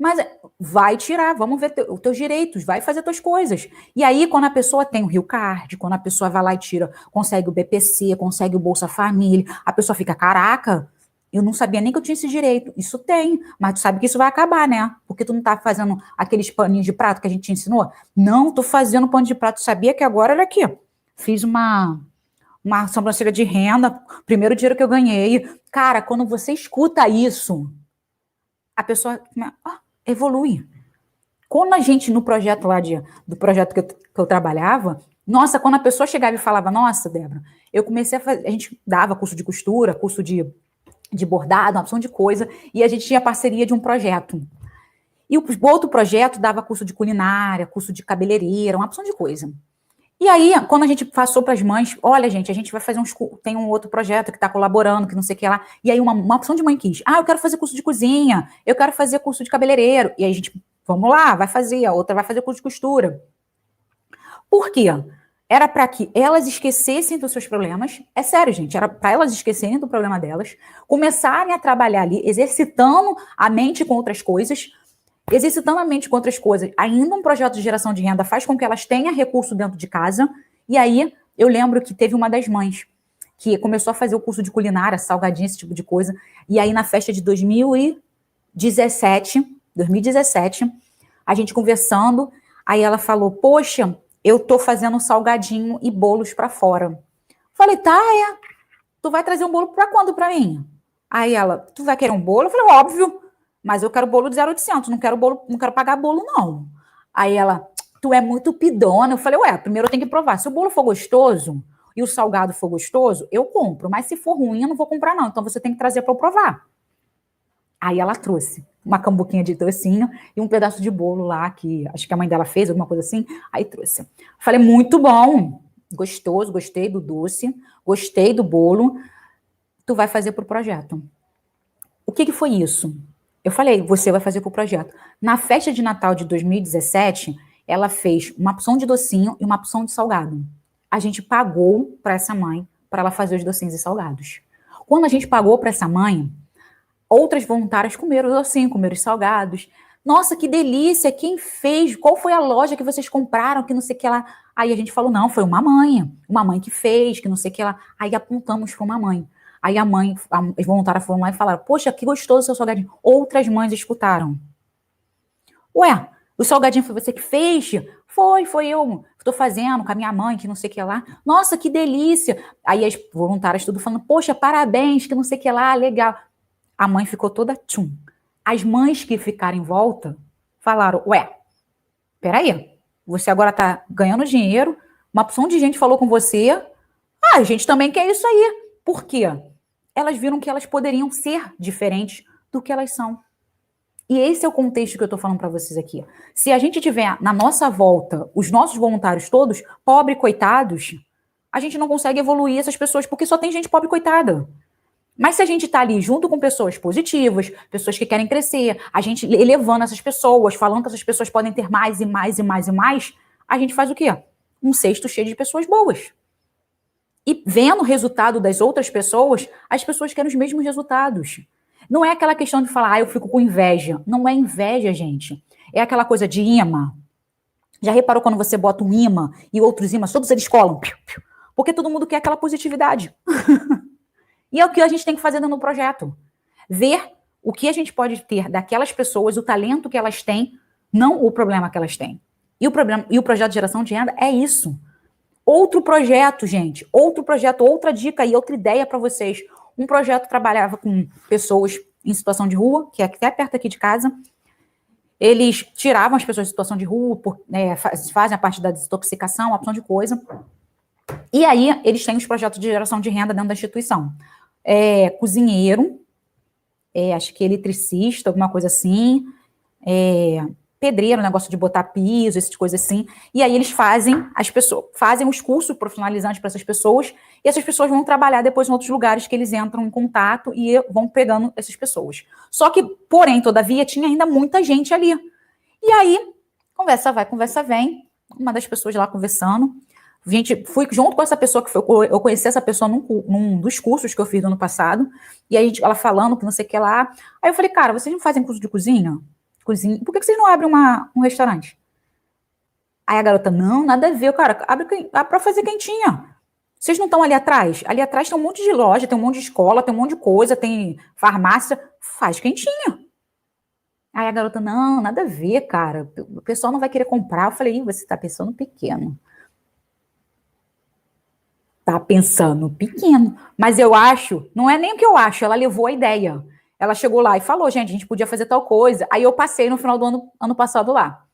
Mas vai tirar, vamos ver os teus direitos, vai fazer tuas coisas. E aí, quando a pessoa tem o Rio Card, quando a pessoa vai lá e tira, consegue o BPC, consegue o Bolsa Família, a pessoa fica, caraca, eu não sabia nem que eu tinha esse direito. Isso tem, mas tu sabe que isso vai acabar, né? Porque tu não tá fazendo aqueles paninhos de prato que a gente te ensinou? Não, tô fazendo pano de prato. Sabia que agora, olha aqui, fiz uma sobrancelha de renda, primeiro dinheiro que eu ganhei. Cara, quando você escuta isso, a pessoa evolui. Quando a gente, no projeto lá do projeto que eu trabalhava, nossa, quando a pessoa chegava e falava, nossa, Débora, eu comecei a fazer, a gente dava curso de costura, curso de bordado, uma opção de coisa, e a gente tinha parceria de um projeto. E o outro projeto dava curso de culinária, curso de cabeleireira, uma opção de coisa. E aí, quando a gente passou para as mães, olha, gente, a gente vai fazer tem um outro projeto que está colaborando, que não sei o que lá. E aí, uma opção de mãe quis. Eu quero fazer curso de cozinha, eu quero fazer curso de cabeleireiro. E aí, a gente, vamos lá, vai fazer. A outra vai fazer curso de costura. Por quê? Era para que elas esquecessem dos seus problemas. É sério, gente, era para elas esquecerem do problema delas, começarem a trabalhar ali, exercitando a mente com outras coisas, exercitando a mente com outras coisas. Ainda um projeto de geração de renda faz com que elas tenham recurso dentro de casa. E aí, eu lembro que teve uma das mães que começou a fazer o curso de culinária, salgadinho, esse tipo de coisa. E aí, na festa de 2017, a gente conversando, aí ela falou, poxa, eu tô fazendo salgadinho e bolos para fora. Falei, tá, tu vai trazer um bolo para quando para mim? Aí ela, tu vai querer um bolo? Eu falei, óbvio. Mas eu quero bolo de 0,800, não quero pagar bolo, não. Aí ela, tu é muito pidona. Eu falei, primeiro eu tenho que provar. Se o bolo for gostoso e o salgado for gostoso, eu compro. Mas se for ruim, eu não vou comprar, não. Então você tem que trazer para eu provar. Aí ela trouxe uma cambuquinha de docinho e um pedaço de bolo lá, que acho que a mãe dela fez, alguma coisa assim. Aí trouxe. Falei, muito bom, gostoso, gostei do doce, gostei do bolo. Tu vai fazer pro projeto. O que foi isso? Eu falei, você vai fazer pro projeto. Na festa de Natal de 2017, ela fez uma porção de docinho e uma porção de salgado. A gente pagou para essa mãe para ela fazer os docinhos e salgados. Quando a gente pagou para essa mãe, outras voluntárias comeram o docinho, comeram os salgados. Nossa, que delícia! Quem fez? Qual foi a loja que vocês compraram? Que não sei o que lá. Aí a gente falou, não, foi uma mãe que fez, que não sei o que lá. Aí apontamos para uma mãe. Aí as voluntárias foram lá e falaram, poxa, que gostoso o seu salgadinho. Outras mães escutaram. O salgadinho foi você que fez? Foi eu. Estou fazendo com a minha mãe, que não sei o que lá. Nossa, que delícia. Aí as voluntárias tudo falando, poxa, parabéns, que não sei o que lá, legal. A mãe ficou toda tchum. As mães que ficaram em volta falaram, peraí, você agora está ganhando dinheiro, uma opção de gente falou com você, a gente também quer isso aí. Por quê? Elas viram que elas poderiam ser diferentes do que elas são. E esse é o contexto que eu estou falando para vocês aqui. Se a gente tiver na nossa volta os nossos voluntários todos pobres, coitados, a gente não consegue evoluir essas pessoas, porque só tem gente pobre, coitada. Mas se a gente está ali junto com pessoas positivas, pessoas que querem crescer, a gente elevando essas pessoas, falando que essas pessoas podem ter mais e mais e mais e mais, a gente faz o quê? Um cesto cheio de pessoas boas. E vendo o resultado das outras pessoas, as pessoas querem os mesmos resultados. Não é aquela questão de falar, eu fico com inveja. Não é inveja, gente. É aquela coisa de imã. Já reparou quando você bota um imã e outros imãs, todos eles colam? Porque todo mundo quer aquela positividade. E é o que a gente tem que fazer no projeto. Ver o que a gente pode ter daquelas pessoas, o talento que elas têm, não o problema que elas têm. E o projeto de geração de renda é isso. Outro projeto, gente, outro projeto, outra dica e outra ideia para vocês. Um projeto trabalhava com pessoas em situação de rua, que é até perto aqui de casa. Eles tiravam as pessoas de situação de rua, fazem a parte da desintoxicação, uma opção de coisa. E aí, eles têm os projetos de geração de renda dentro da instituição. Cozinheiro, acho que eletricista, alguma coisa assim, pedreiro, negócio de botar piso, essas coisas assim. E aí eles fazem os cursos profissionalizantes para essas pessoas, e essas pessoas vão trabalhar depois em outros lugares que eles entram em contato e vão pegando essas pessoas. Só que, porém, todavia, tinha ainda muita gente ali. E aí, conversa vai, conversa vem, uma das pessoas lá conversando. Fui junto com essa pessoa, eu conheci essa pessoa num dos cursos que eu fiz no ano passado, e aí ela falando que não sei o que lá. Aí eu falei, cara, vocês não fazem curso de cozinha? Por que vocês não abrem um restaurante? Aí a garota, não, nada a ver, cara, abre para fazer quentinha. Vocês não estão ali atrás? Ali atrás tem um monte de loja, tem um monte de escola, tem um monte de coisa, tem farmácia, faz quentinha. Aí a garota, não, nada a ver, cara, o pessoal não vai querer comprar. Eu falei, você tá pensando pequeno. Tá pensando pequeno. Mas eu acho, não é nem o que eu acho, ela levou a ideia. Ela chegou lá e falou, gente, a gente podia fazer tal coisa. Aí eu passei no final do ano passado lá.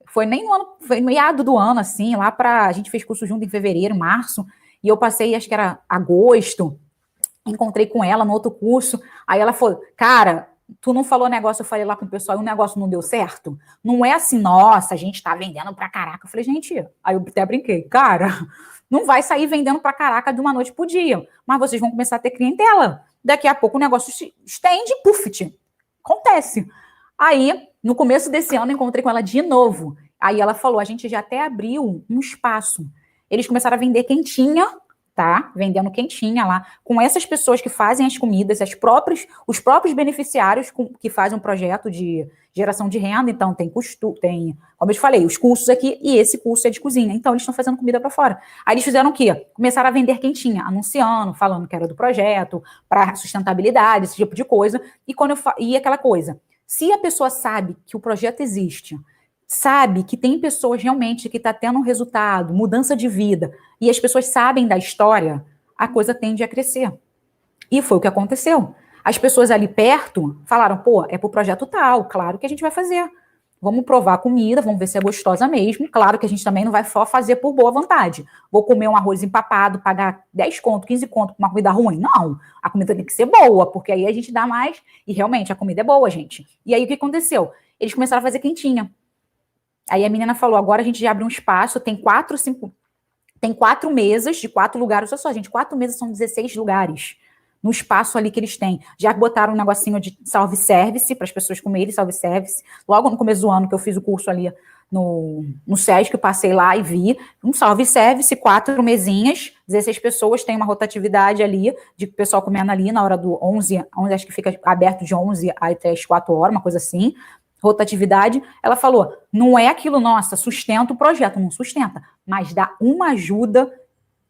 Foi nem no ano, foi no meado do ano, assim, a gente fez curso junto em fevereiro, março, e eu passei, acho que era agosto, encontrei com ela no outro curso, aí ela falou, cara, tu não falou negócio, eu falei lá com o pessoal, e o negócio não deu certo? Não é assim, nossa, a gente tá vendendo pra caraca. Eu falei, gente, aí eu até brinquei, cara, não vai sair vendendo pra caraca de uma noite pro dia, mas vocês vão começar a ter clientela. Daqui a pouco o negócio se estende, pufit, acontece. Aí, no começo desse ano, encontrei com ela de novo. Aí ela falou, a gente já até abriu um espaço. Eles começaram a vender quentinha, tá? Vendendo quentinha lá, com essas pessoas que fazem as comidas, os próprios beneficiários que fazem um projeto de geração de renda. Então, tem, como eu te falei, os cursos aqui, e esse curso é de cozinha. Então, eles estão fazendo comida para fora. Aí eles fizeram o quê? Começaram a vender quentinha, anunciando, falando que era do projeto, para sustentabilidade, esse tipo de coisa. E aquela coisa, se a pessoa sabe que o projeto existe, sabe que tem pessoas realmente que está tendo um resultado, mudança de vida, e as pessoas sabem da história, a coisa tende a crescer. E foi o que aconteceu. As pessoas ali perto falaram, pô, é pro projeto tal, claro que a gente vai fazer. Vamos provar a comida, vamos ver se é gostosa mesmo. Claro que a gente também não vai só fazer por boa vontade. Vou comer um arroz empapado, pagar 10 conto, 15 conto por uma comida ruim. Não, a comida tem que ser boa, porque aí a gente dá mais. E realmente, a comida é boa, gente. E aí o que aconteceu? Eles começaram a fazer quentinha. Aí a menina falou, agora a gente já abre um espaço, tem 4 mesas de 4 lugares. Olha só, gente, 4 mesas são 16 lugares no espaço ali que eles têm. Já botaram um negocinho de self-service para as pessoas comerem, self-service. Logo no começo do ano que eu fiz o curso ali no SESC, eu passei lá e vi um self-service, 4 mesinhas, 16 pessoas, tem uma rotatividade ali, de pessoal comendo ali na hora do 11, acho que fica aberto de 11 até as 4 horas, uma coisa assim. Rotatividade, ela falou, não é aquilo, nossa, sustenta o projeto, não sustenta, mas dá uma ajuda.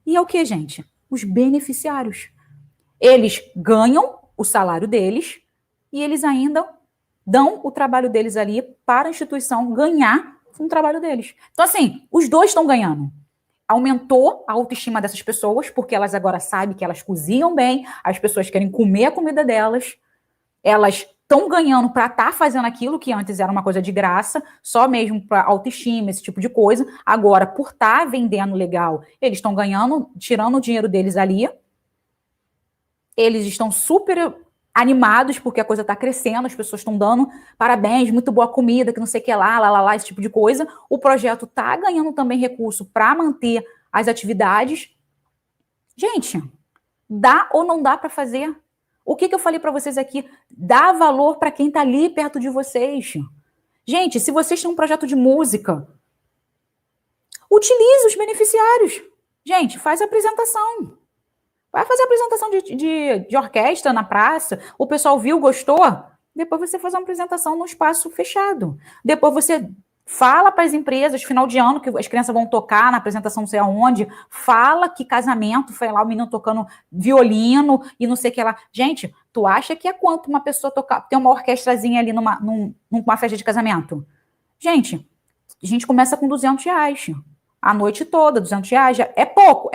E é o que, gente? Os beneficiários. Eles ganham o salário deles e eles ainda dão o trabalho deles ali para a instituição ganhar com o trabalho deles. Então, assim, os dois estão ganhando. Aumentou a autoestima dessas pessoas, porque elas agora sabem que elas cozinham bem, as pessoas querem comer a comida delas, elas estão ganhando para estar fazendo aquilo que antes era uma coisa de graça, só mesmo para autoestima, esse tipo de coisa. Agora, por estar vendendo legal, eles estão ganhando, tirando o dinheiro deles ali. Eles estão super animados porque a coisa está crescendo, as pessoas estão dando parabéns, muito boa comida, que não sei o que lá, esse tipo de coisa. O projeto está ganhando também recurso para manter as atividades. Gente, dá ou não dá para fazer? O que eu falei para vocês aqui? Dá valor para quem está ali perto de vocês. Gente, se vocês têm um projeto de música, utilize os beneficiários. Gente, faz a apresentação. Vai fazer a apresentação de orquestra na praça, o pessoal viu, gostou, depois você faz uma apresentação no espaço fechado. Depois você fala para as empresas, final de ano, que as crianças vão tocar na apresentação não sei aonde, fala que casamento, foi lá o menino tocando violino e não sei o que lá. Gente, tu acha que é quanto uma pessoa tocar, ter uma orquestrazinha ali numa festa de casamento? Gente, A gente começa com R$ 200. A noite toda, R$ 200. É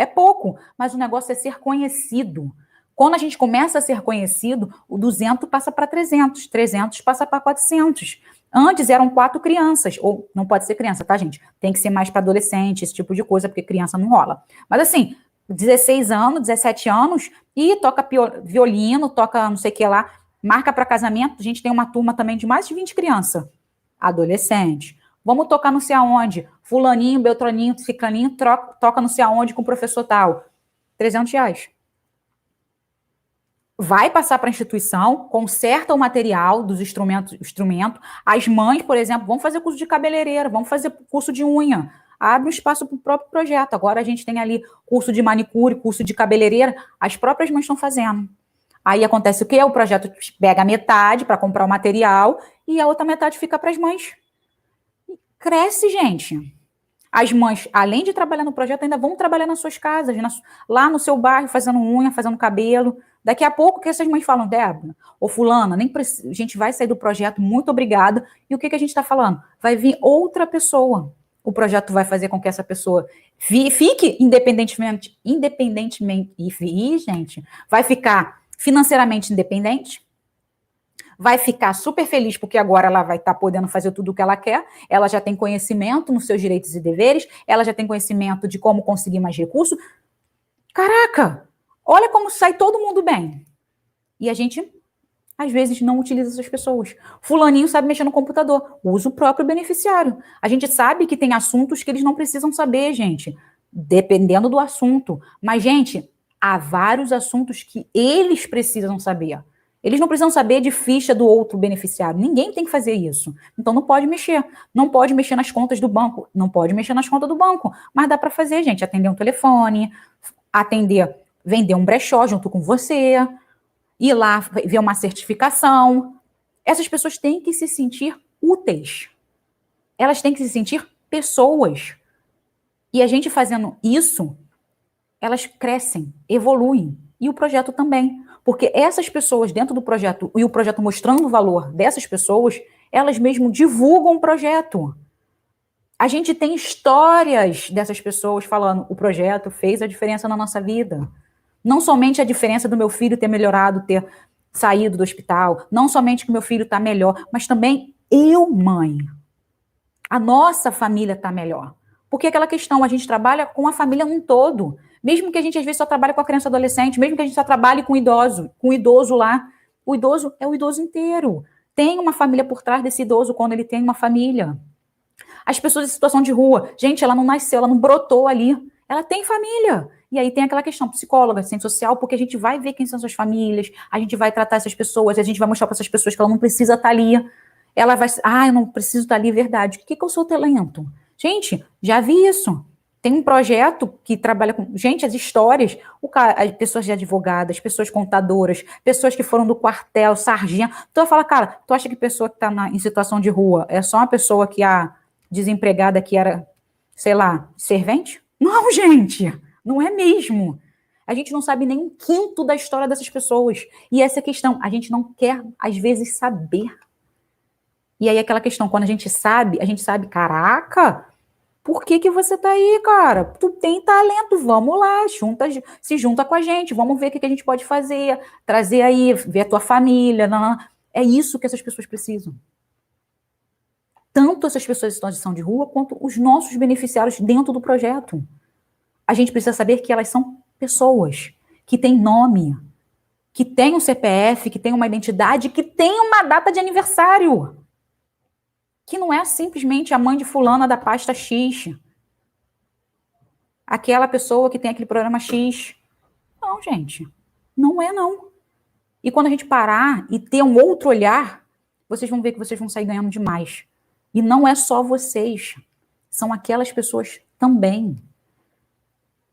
pouco, mas o negócio é ser conhecido. Quando a gente começa a ser conhecido, o 200 passa para 300, 300 passa para 400. Antes eram 4 crianças, ou não pode ser criança, tá, gente? Tem que ser mais para adolescente, esse tipo de coisa, porque criança não rola. Mas assim, 16 anos, 17 anos, e toca violino, toca não sei o que lá, marca para casamento. A gente tem uma turma também de mais de 20 crianças, adolescentes. Vamos tocar não sei aonde, fulaninho, beltraninho, ciclaninho, toca não sei aonde com o professor tal. R$ 300. Vai passar para a instituição, conserta o material dos instrumentos. As mães, por exemplo, vão fazer curso de cabeleireira, vão fazer curso de unha. Abre um espaço para o próprio projeto. Agora a gente tem ali curso de manicure, curso de cabeleireira, as próprias mães estão fazendo. Aí acontece o quê? O projeto pega metade para comprar o material e a outra metade fica para as mães. Cresce, gente. As mães, além de trabalhar no projeto, ainda vão trabalhar nas suas casas, lá no seu bairro, fazendo unha, fazendo cabelo. Daqui a pouco, que essas mães falam, Débora, ou fulana, a gente vai sair do projeto, muito obrigada. E o que a gente está falando? Vai vir outra pessoa. O projeto vai fazer com que essa pessoa fique gente, vai ficar financeiramente independente, vai ficar super feliz porque agora ela vai estar podendo fazer tudo o que ela quer, ela já tem conhecimento nos seus direitos e deveres, ela já tem conhecimento de como conseguir mais recursos. Caraca, olha como sai todo mundo bem. E a gente, às vezes, não utiliza essas pessoas. Fulaninho sabe mexer no computador, usa o próprio beneficiário. A gente sabe que tem assuntos que eles não precisam saber, gente, dependendo do assunto. Mas, gente, há vários assuntos que eles precisam saber. Eles não precisam saber de ficha do outro beneficiário. Ninguém tem que fazer isso. Então não pode mexer. Não pode mexer nas contas do banco. Não pode mexer nas contas do banco. Mas dá para fazer, gente. Atender um telefone, vender um brechó junto com você, ir lá ver uma certificação. Essas pessoas têm que se sentir úteis. Elas têm que se sentir pessoas. E a gente fazendo isso, elas crescem, evoluem. E o projeto também. Porque essas pessoas dentro do projeto, e o projeto mostrando o valor dessas pessoas, elas mesmo divulgam o projeto. A gente tem histórias dessas pessoas falando, o projeto fez a diferença na nossa vida. Não somente a diferença do meu filho ter melhorado, ter saído do hospital, não somente que meu filho está melhor, mas também eu, mãe. A nossa família está melhor. Porque aquela questão, a gente trabalha com a família num todo. Mesmo que a gente, às vezes, só trabalhe com a criança e adolescente, mesmo que a gente só trabalhe com o idoso lá, o idoso é o idoso inteiro. Tem uma família por trás desse idoso quando ele tem uma família. As pessoas em situação de rua, gente, ela não nasceu, ela não brotou ali, ela tem família. E aí tem aquela questão, psicóloga, assistente social, porque a gente vai ver quem são suas famílias, a gente vai tratar essas pessoas, a gente vai mostrar para essas pessoas que ela não precisa estar ali. Ela vai, eu não preciso estar ali, verdade. O que eu sou talento? Gente, já vi isso. Tem um projeto que trabalha com, gente, as histórias, as pessoas de advogadas, pessoas contadoras, pessoas que foram do quartel, sargento. Tu vai falar, cara, tu acha que pessoa que está em situação de rua é só uma pessoa que a desempregada que era, sei lá, servente? Não, gente, não é mesmo. A gente não sabe nem um quinto da história dessas pessoas. E essa é a questão, a gente não quer, às vezes, saber. E aí aquela questão, quando a gente sabe, caraca, por que você tá aí, cara? Tu tem talento, vamos lá, se junta com a gente, vamos ver o que a gente pode fazer, trazer aí, ver a tua família, não. É isso que essas pessoas precisam. Tanto essas pessoas em situação de rua, quanto os nossos beneficiários dentro do projeto. A gente precisa saber que elas são pessoas, que têm nome, que têm um CPF, que têm uma identidade, que têm uma data de aniversário. Que não é simplesmente a mãe de fulana da pasta X. Aquela pessoa que tem aquele programa X. Não, gente. Não é, não. E quando a gente parar e ter um outro olhar, vocês vão ver que vocês vão sair ganhando demais. E não é só vocês. São aquelas pessoas também.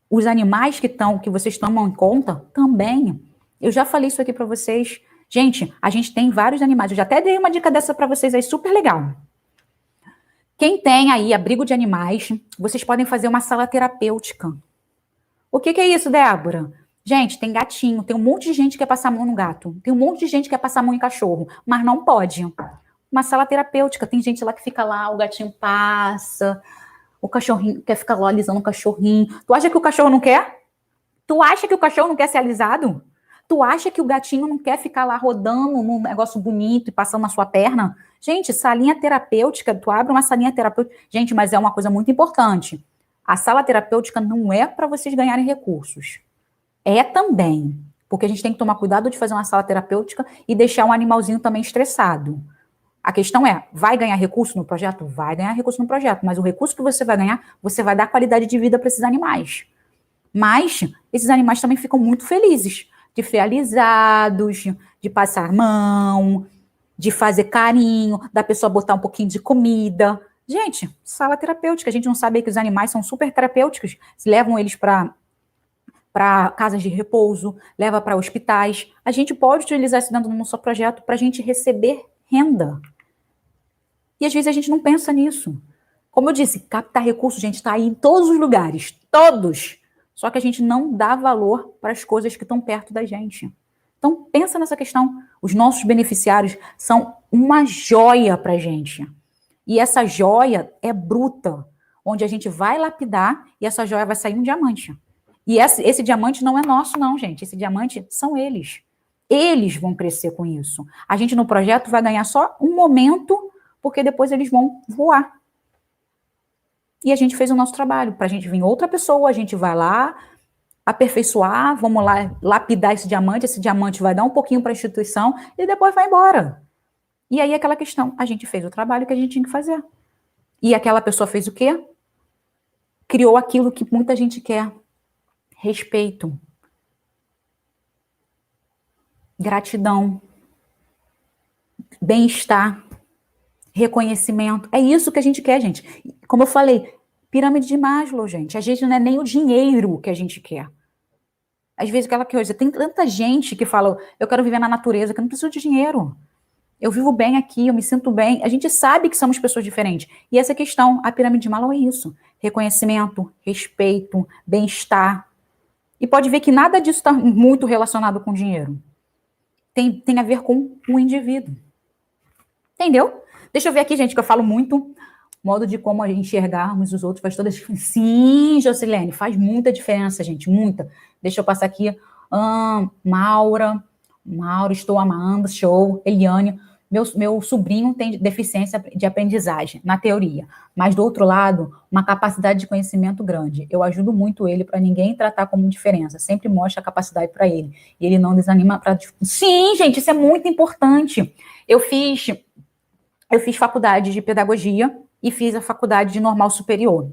Os animais que vocês tomam em conta, também. Eu já falei isso aqui para vocês. Gente, a gente tem vários animais. Eu já até dei uma dica dessa para vocês aí, super legal. Quem tem aí abrigo de animais, vocês podem fazer uma sala terapêutica. O que é isso, Débora? Gente, tem gatinho, tem um monte de gente que quer passar a mão no gato, tem um monte de gente que quer passar a mão em cachorro, mas não pode. Uma sala terapêutica. Tem gente lá que fica lá, o gatinho passa, o cachorrinho quer ficar lá alisando o cachorrinho. Tu acha que o cachorro não quer? Tu acha que o cachorro não quer ser alisado? Tu acha que o gatinho não quer ficar lá rodando num negócio bonito e passando na sua perna? Gente, salinha terapêutica, tu abre uma salinha terapêutica. Gente, mas é uma coisa muito importante. A sala terapêutica não é para vocês ganharem recursos. É também. Porque a gente tem que tomar cuidado de fazer uma sala terapêutica e deixar um animalzinho também estressado. A questão é, vai ganhar recurso no projeto? Vai ganhar recurso no projeto, mas o recurso que você vai ganhar, você vai dar qualidade de vida para esses animais. Mas esses animais também ficam muito felizes de ser alisados, de passar mão, de fazer carinho, da pessoa botar um pouquinho de comida. Gente, sala terapêutica, a gente não sabe que os animais são super terapêuticos, levam eles para casas de repouso, leva para hospitais. A gente pode utilizar isso dentro do nosso projeto para a gente receber renda. E às vezes a gente não pensa nisso. Como eu disse, captar recursos, gente, está aí em todos os lugares, todos. Só que a gente não dá valor para as coisas que estão perto da gente. Então, pensa nessa questão. Os nossos beneficiários são uma joia para a gente. E essa joia é bruta, onde a gente vai lapidar e essa joia vai sair um diamante. E esse diamante não é nosso, não, gente. Esse diamante são eles. Eles vão crescer com isso. A gente no projeto vai ganhar só um momento, porque depois eles vão voar. E a gente fez o nosso trabalho. Para a gente vir outra pessoa, a gente vai lá, aperfeiçoar, vamos lá lapidar esse diamante vai dar um pouquinho para a instituição e depois vai embora. E aí aquela questão, a gente fez o trabalho que a gente tinha que fazer. E aquela pessoa fez o quê? Criou aquilo que muita gente quer. Respeito. Gratidão. Bem-estar. Reconhecimento. É isso que a gente quer, gente. Como eu falei, pirâmide de Maslow, gente. A gente não é nem o dinheiro que a gente quer. Às vezes aquela coisa, tem tanta gente que fala, eu quero viver na natureza, que eu não preciso de dinheiro. Eu vivo bem aqui, eu me sinto bem. A gente sabe que somos pessoas diferentes. E essa questão, a pirâmide de Maslow é isso. Reconhecimento, respeito, bem-estar. E pode ver que nada disso está muito relacionado com dinheiro. Tem a ver com o indivíduo. Entendeu? Deixa eu ver aqui, gente, que eu falo muito. Modo de como a gente enxergarmos os outros faz toda a diferença. Sim, Jocilene, faz muita diferença, gente, muita. Deixa eu passar aqui. Maura, estou amando, show. Eliane, meu sobrinho tem deficiência de aprendizagem, na teoria. Mas, do outro lado, uma capacidade de conhecimento grande. Eu ajudo muito ele para ninguém tratar como diferença. Sempre mostro a capacidade para ele. E ele não desanima para... Sim, gente, isso é muito importante. Eu fiz faculdade de pedagogia e fiz a faculdade de normal superior.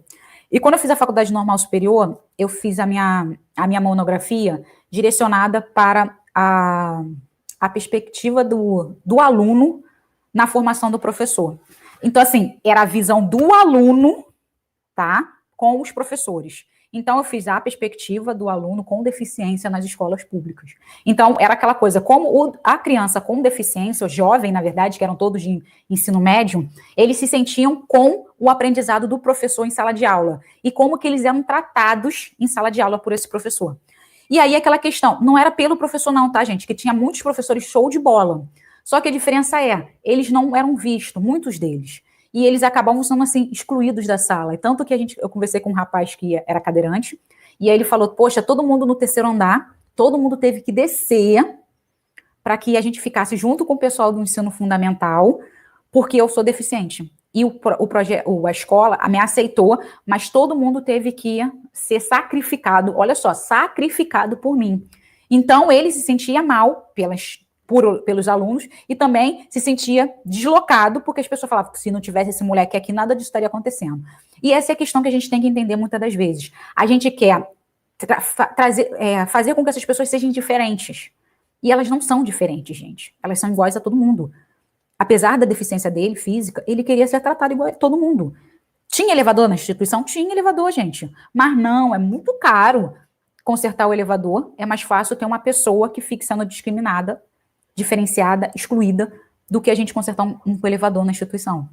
E quando eu fiz a faculdade de normal superior, eu fiz a minha monografia direcionada para a perspectiva do aluno na formação do professor. Então, assim, era a visão do aluno, tá? Com os professores. Então, eu fiz a perspectiva do aluno com deficiência nas escolas públicas. Então, era aquela coisa, como a criança com deficiência, o jovem, na verdade, que eram todos de ensino médio, eles se sentiam com o aprendizado do professor em sala de aula. E como que eles eram tratados em sala de aula por esse professor. E aí, aquela questão, não era pelo professor não, tá, gente? Que tinha muitos professores show de bola. Só que a diferença é, eles não eram vistos, muitos deles. E eles acabavam sendo, assim, excluídos da sala. E tanto que eu conversei com um rapaz que era cadeirante, e aí ele falou, poxa, todo mundo no terceiro andar, todo mundo teve que descer para que a gente ficasse junto com o pessoal do ensino fundamental, porque eu sou deficiente. E a escola me aceitou, mas todo mundo teve que ser sacrificado, olha só, sacrificado por mim. Então, ele se sentia mal pelos alunos e também se sentia deslocado, porque as pessoas falavam que se não tivesse esse moleque aqui, nada disso estaria acontecendo. E essa é a questão que a gente tem que entender muitas das vezes. A gente quer fazer com que essas pessoas sejam diferentes. E elas não são diferentes, gente. Elas são iguais a todo mundo. Apesar da deficiência dele, física, ele queria ser tratado igual a todo mundo. Tinha elevador na instituição? Tinha elevador, gente. Mas não, é muito caro consertar o elevador. É mais fácil ter uma pessoa que fique sendo discriminada, diferenciada, excluída, do que a gente consertar um elevador na instituição.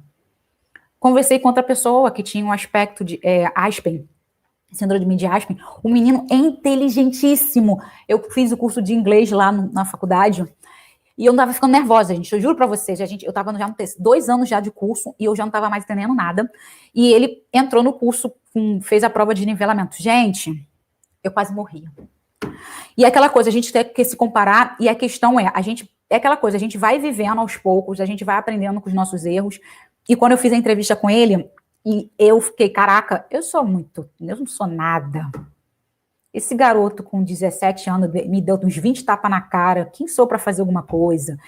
Conversei com outra pessoa que tinha um aspecto de Aspen, síndrome de Aspen. Um menino inteligentíssimo. Eu fiz o curso de inglês lá na faculdade. E eu não tava ficando nervosa, gente. Eu juro pra vocês, eu tava já 2 anos já de curso e eu já não tava mais entendendo nada. E ele entrou no curso, fez a prova de nivelamento. Gente, eu quase morri. E é aquela coisa, a gente tem que se comparar, e a questão é aquela coisa, a gente vai vivendo aos poucos, a gente vai aprendendo com os nossos erros. E quando eu fiz a entrevista com ele, e eu fiquei, caraca, eu não sou nada. Esse garoto com 17 anos me deu uns 20 tapas na cara. Quem sou para fazer alguma coisa?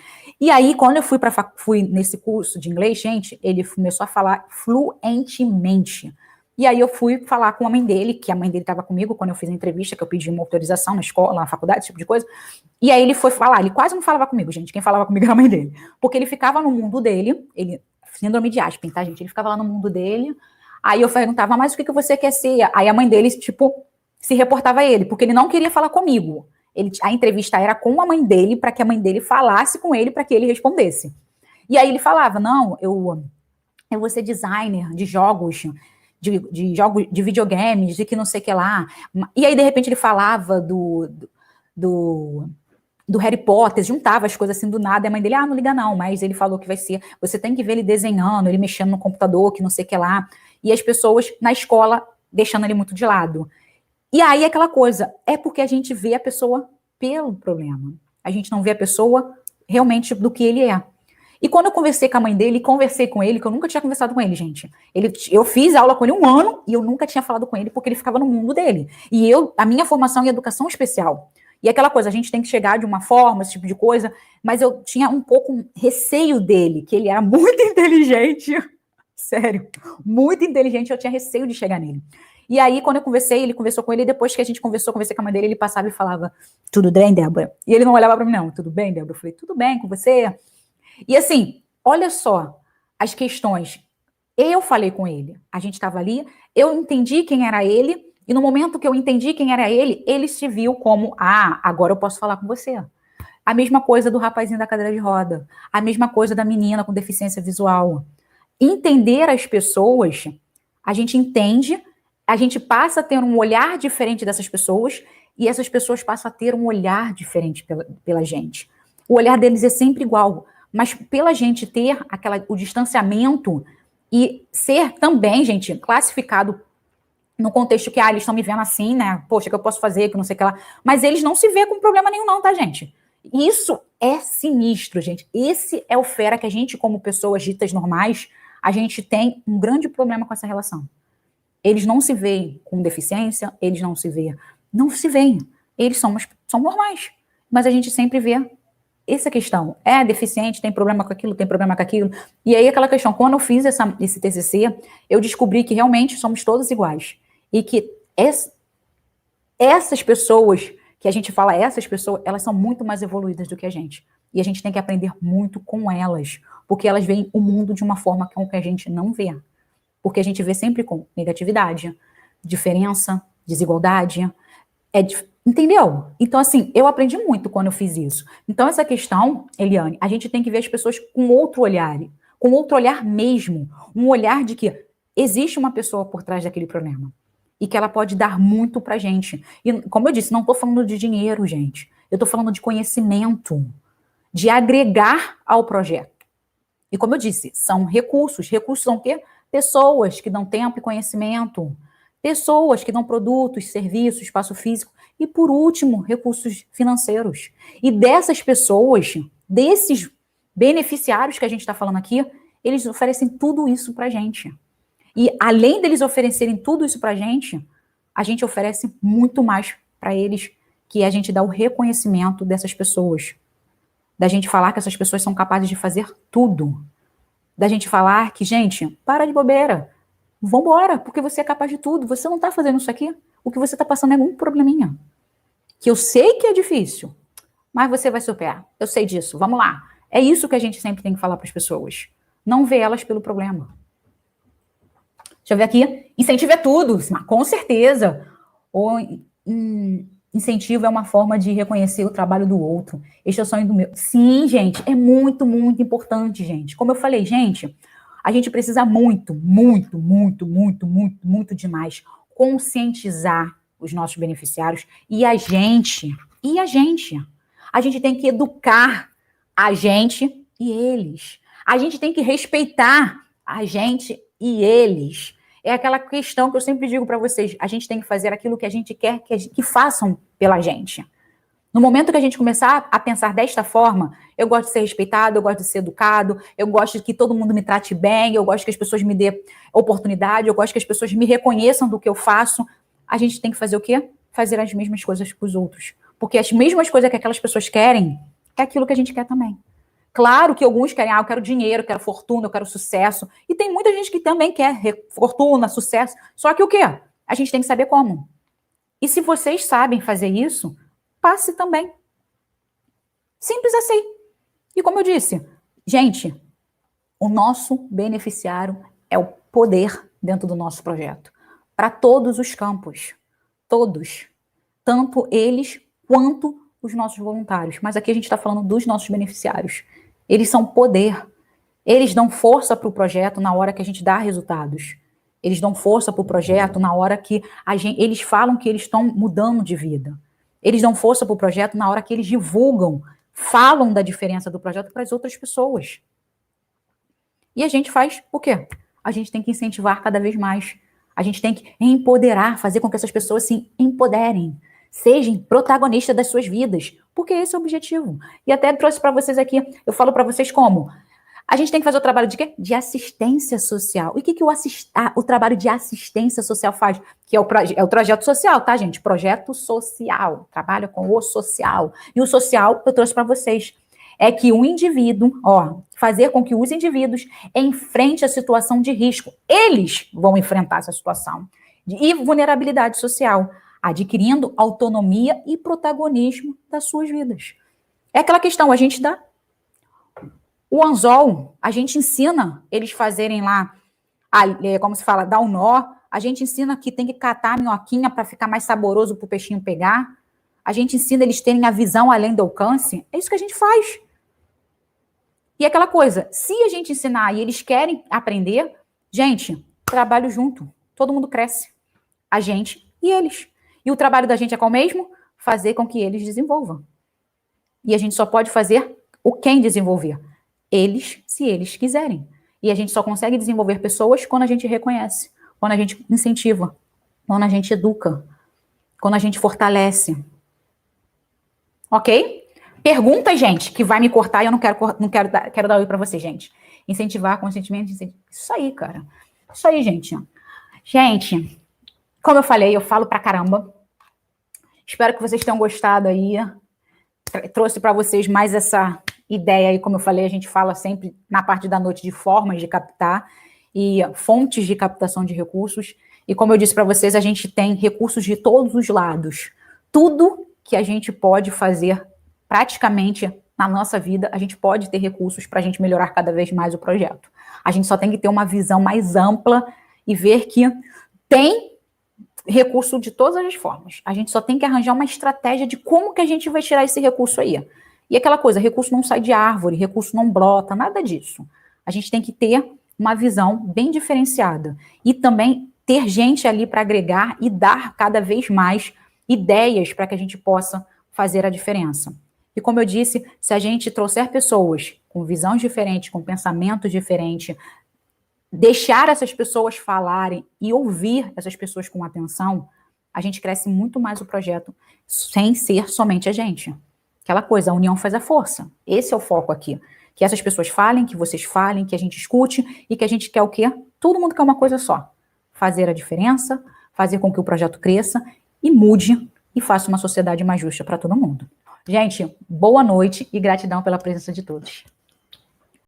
E aí, quando eu fui nesse curso de inglês, gente, ele começou a falar fluentemente. E aí eu fui falar com a mãe dele, que a mãe dele estava comigo quando eu fiz a entrevista, que eu pedi uma autorização na escola, na faculdade, esse tipo de coisa. E aí ele foi falar, ele quase não falava comigo, gente. Quem falava comigo era a mãe dele. Porque ele ficava no mundo dele, síndrome de Aspen, tá, gente? Ele ficava lá no mundo dele. Aí eu perguntava, mas o que você quer ser? Aí a mãe dele, tipo, se reportava a ele, porque ele não queria falar comigo. A entrevista era com a mãe dele, para que a mãe dele falasse com ele, para que ele respondesse. E aí ele falava, não, eu vou ser designer de jogos, de jogos, de videogames, de que não sei o que lá. E aí, de repente, ele falava do Harry Potter, juntava as coisas assim do nada, e a mãe dele, não liga não, mas ele falou que vai ser, você tem que ver ele desenhando, ele mexendo no computador, que não sei o que lá. E as pessoas na escola deixando ele muito de lado. E aí aquela coisa, é porque a gente vê a pessoa pelo problema. A gente não vê a pessoa realmente do que ele é. E quando eu conversei com a mãe dele, conversei com ele, que eu nunca tinha conversado com ele, gente. Eu fiz aula com ele 1 ano e eu nunca tinha falado com ele porque ele ficava no mundo dele. E a minha formação em educação especial. E aquela coisa, a gente tem que chegar de uma forma, esse tipo de coisa, mas eu tinha um pouco receio dele, que ele era muito inteligente. Sério, muito inteligente, eu tinha receio de chegar nele. E aí, quando eu conversei, ele conversou com ele, e depois que a gente conversei com a mãe dele, ele passava e falava, tudo bem, Débora? E ele não olhava pra mim, não, tudo bem, Débora? Eu falei, tudo bem com você? E assim, olha só as questões. Eu falei com ele, a gente estava ali, eu entendi quem era ele, e no momento que eu entendi quem era ele se viu como, agora eu posso falar com você. A mesma coisa do rapazinho da cadeira de roda, a mesma coisa da menina com deficiência visual. Entender as pessoas, a gente entende, a gente passa a ter um olhar diferente dessas pessoas, e essas pessoas passam a ter um olhar diferente pela gente. O olhar deles é sempre igual, mas pela gente ter o distanciamento e ser também, gente, classificado no contexto que, eles estão me vendo assim, né? Poxa, que eu posso fazer, que não sei o que lá. Mas eles não se vê com problema nenhum não, tá, gente? Isso é sinistro, gente. Esse é o fera que a gente, como pessoas ditas normais, a gente tem um grande problema com essa relação. Eles não se veem com deficiência, eles não se veem. Eles são normais. Mas a gente sempre vê essa questão. É deficiente, tem problema com aquilo, tem problema com aquilo. E aí aquela questão, quando eu fiz esse TCC, eu descobri que realmente somos todos iguais. E que essas pessoas, que a gente fala essas pessoas, elas são muito mais evoluídas do que a gente. E a gente tem que aprender muito com elas, porque elas veem o mundo de uma forma com que a gente não vê. Porque a gente vê sempre com negatividade, diferença, desigualdade. Entendeu? Então, assim, eu aprendi muito quando eu fiz isso. Então, essa questão, Eliane, a gente tem que ver as pessoas com outro olhar mesmo. Um olhar de que existe uma pessoa por trás daquele problema. E que ela pode dar muito pra gente. E, como eu disse, não tô falando de dinheiro, gente. Eu tô falando de conhecimento. De agregar ao projeto. E como eu disse, são recursos. Recursos são o quê? Pessoas que dão tempo e conhecimento. Pessoas que dão produtos, serviços, espaço físico. E, por último, recursos financeiros. E dessas pessoas, desses beneficiários que a gente está falando aqui, eles oferecem tudo isso para a gente. E, além deles oferecerem tudo isso para a gente oferece muito mais para eles, que a gente dá o reconhecimento dessas pessoas. Da gente falar que essas pessoas são capazes de fazer tudo. Da gente falar que, gente, para de bobeira. Vambora, porque você é capaz de tudo. Você não está fazendo isso aqui. O que você está passando é algum probleminha. Que eu sei que é difícil, mas você vai superar. Eu sei disso, vamos lá. É isso que a gente sempre tem que falar para as pessoas. Não vê elas pelo problema. Deixa eu ver aqui. Incentivo é tudo, com certeza. Ou incentivo é uma forma de reconhecer o trabalho do outro. Este é o sonho do meu. Sim, gente, é muito, muito importante, gente. Como eu falei, gente, a gente precisa muito demais conscientizar os nossos beneficiários e a gente tem que educar A gente e eles. A gente tem que respeitar a gente e eles. É aquela questão que eu sempre digo para vocês. A gente tem que fazer aquilo que a gente quer que façam pela gente. No momento que a gente começar a pensar desta forma, eu gosto de ser respeitado, eu gosto de ser educado, eu gosto de que todo mundo me trate bem, eu gosto que as pessoas me dêem oportunidade, eu gosto que as pessoas me reconheçam do que eu faço. A gente tem que fazer o quê? Fazer as mesmas coisas que os outros. Porque as mesmas coisas que aquelas pessoas querem, é aquilo que a gente quer também. Claro que alguns querem, eu quero dinheiro, eu quero fortuna, eu quero sucesso. E tem muita gente que também quer fortuna, sucesso. Só que o quê? A gente tem que saber como. E se vocês sabem fazer isso, passe também. Simples assim. E como eu disse, gente, o nosso beneficiário é o poder dentro do nosso projeto. Para todos os campos. Todos. Tanto eles quanto os nossos voluntários. Mas aqui a gente está falando dos nossos beneficiários. Eles são poder. Eles dão força para o projeto na hora que a gente dá resultados. Eles dão força para o projeto na hora que eles falam que eles estão mudando de vida. Eles dão força para o projeto na hora que eles divulgam, falam da diferença do projeto para as outras pessoas. E a gente faz o quê? A gente tem que incentivar cada vez mais. A gente tem que empoderar, fazer com que essas pessoas se empoderem, sejam protagonistas das suas vidas, porque esse é o objetivo. E até trouxe para vocês aqui, eu falo para vocês como? A gente tem que fazer o trabalho de quê? De assistência social. E o que o trabalho de assistência social faz? Que é o projeto social, tá, gente? Projeto social. Trabalha com o social. E o social, eu trouxe para vocês, é que o indivíduo, fazer com que os indivíduos enfrentem a situação de risco. Eles vão enfrentar essa situação. E vulnerabilidade social, adquirindo autonomia e protagonismo das suas vidas. É aquela questão, a gente dá. O anzol, a gente ensina eles fazerem lá, como se fala, dar um nó. A gente ensina que tem que catar a minhoquinha para ficar mais saboroso para o peixinho pegar. A gente ensina eles terem a visão além do alcance. É isso que a gente faz. E aquela coisa, se a gente ensinar e eles querem aprender, gente, trabalho junto. Todo mundo cresce. A gente e eles. E o trabalho da gente é qual mesmo? Fazer com que eles desenvolvam. E a gente só pode fazer quem desenvolver. Eles, se eles quiserem. E a gente só consegue desenvolver pessoas quando a gente reconhece, quando a gente incentiva, quando a gente educa, quando a gente fortalece. Ok? Pergunta, gente, que vai me cortar e eu quero dar oi pra você, gente. Incentivar, consentimento, isso aí, cara. Isso aí, gente. Gente, como eu falei, eu falo pra caramba. Espero que vocês tenham gostado aí. Trouxe para vocês mais essa ideia aí, como eu falei, a gente fala sempre na parte da noite de formas de captar e fontes de captação de recursos. E como eu disse para vocês, a gente tem recursos de todos os lados. Tudo que a gente pode fazer praticamente na nossa vida, a gente pode ter recursos para a gente melhorar cada vez mais o projeto. A gente só tem que ter uma visão mais ampla e ver que tem recurso de todas as formas. A gente só tem que arranjar uma estratégia de como que a gente vai tirar esse recurso aí. E aquela coisa, recurso não sai de árvore, recurso não brota, nada disso. A gente tem que ter uma visão bem diferenciada. E também ter gente ali para agregar e dar cada vez mais ideias para que a gente possa fazer a diferença. E como eu disse, se a gente trouxer pessoas com visões diferentes, com pensamentos diferentes, deixar essas pessoas falarem e ouvir essas pessoas com atenção, a gente cresce muito mais o projeto sem ser somente a gente. Aquela coisa, a união faz a força. Esse é o foco aqui. Que essas pessoas falem, que vocês falem, que a gente escute e que a gente quer o quê? Todo mundo quer uma coisa só. Fazer a diferença, fazer com que o projeto cresça e mude e faça uma sociedade mais justa para todo mundo. Gente, boa noite e gratidão pela presença de todos.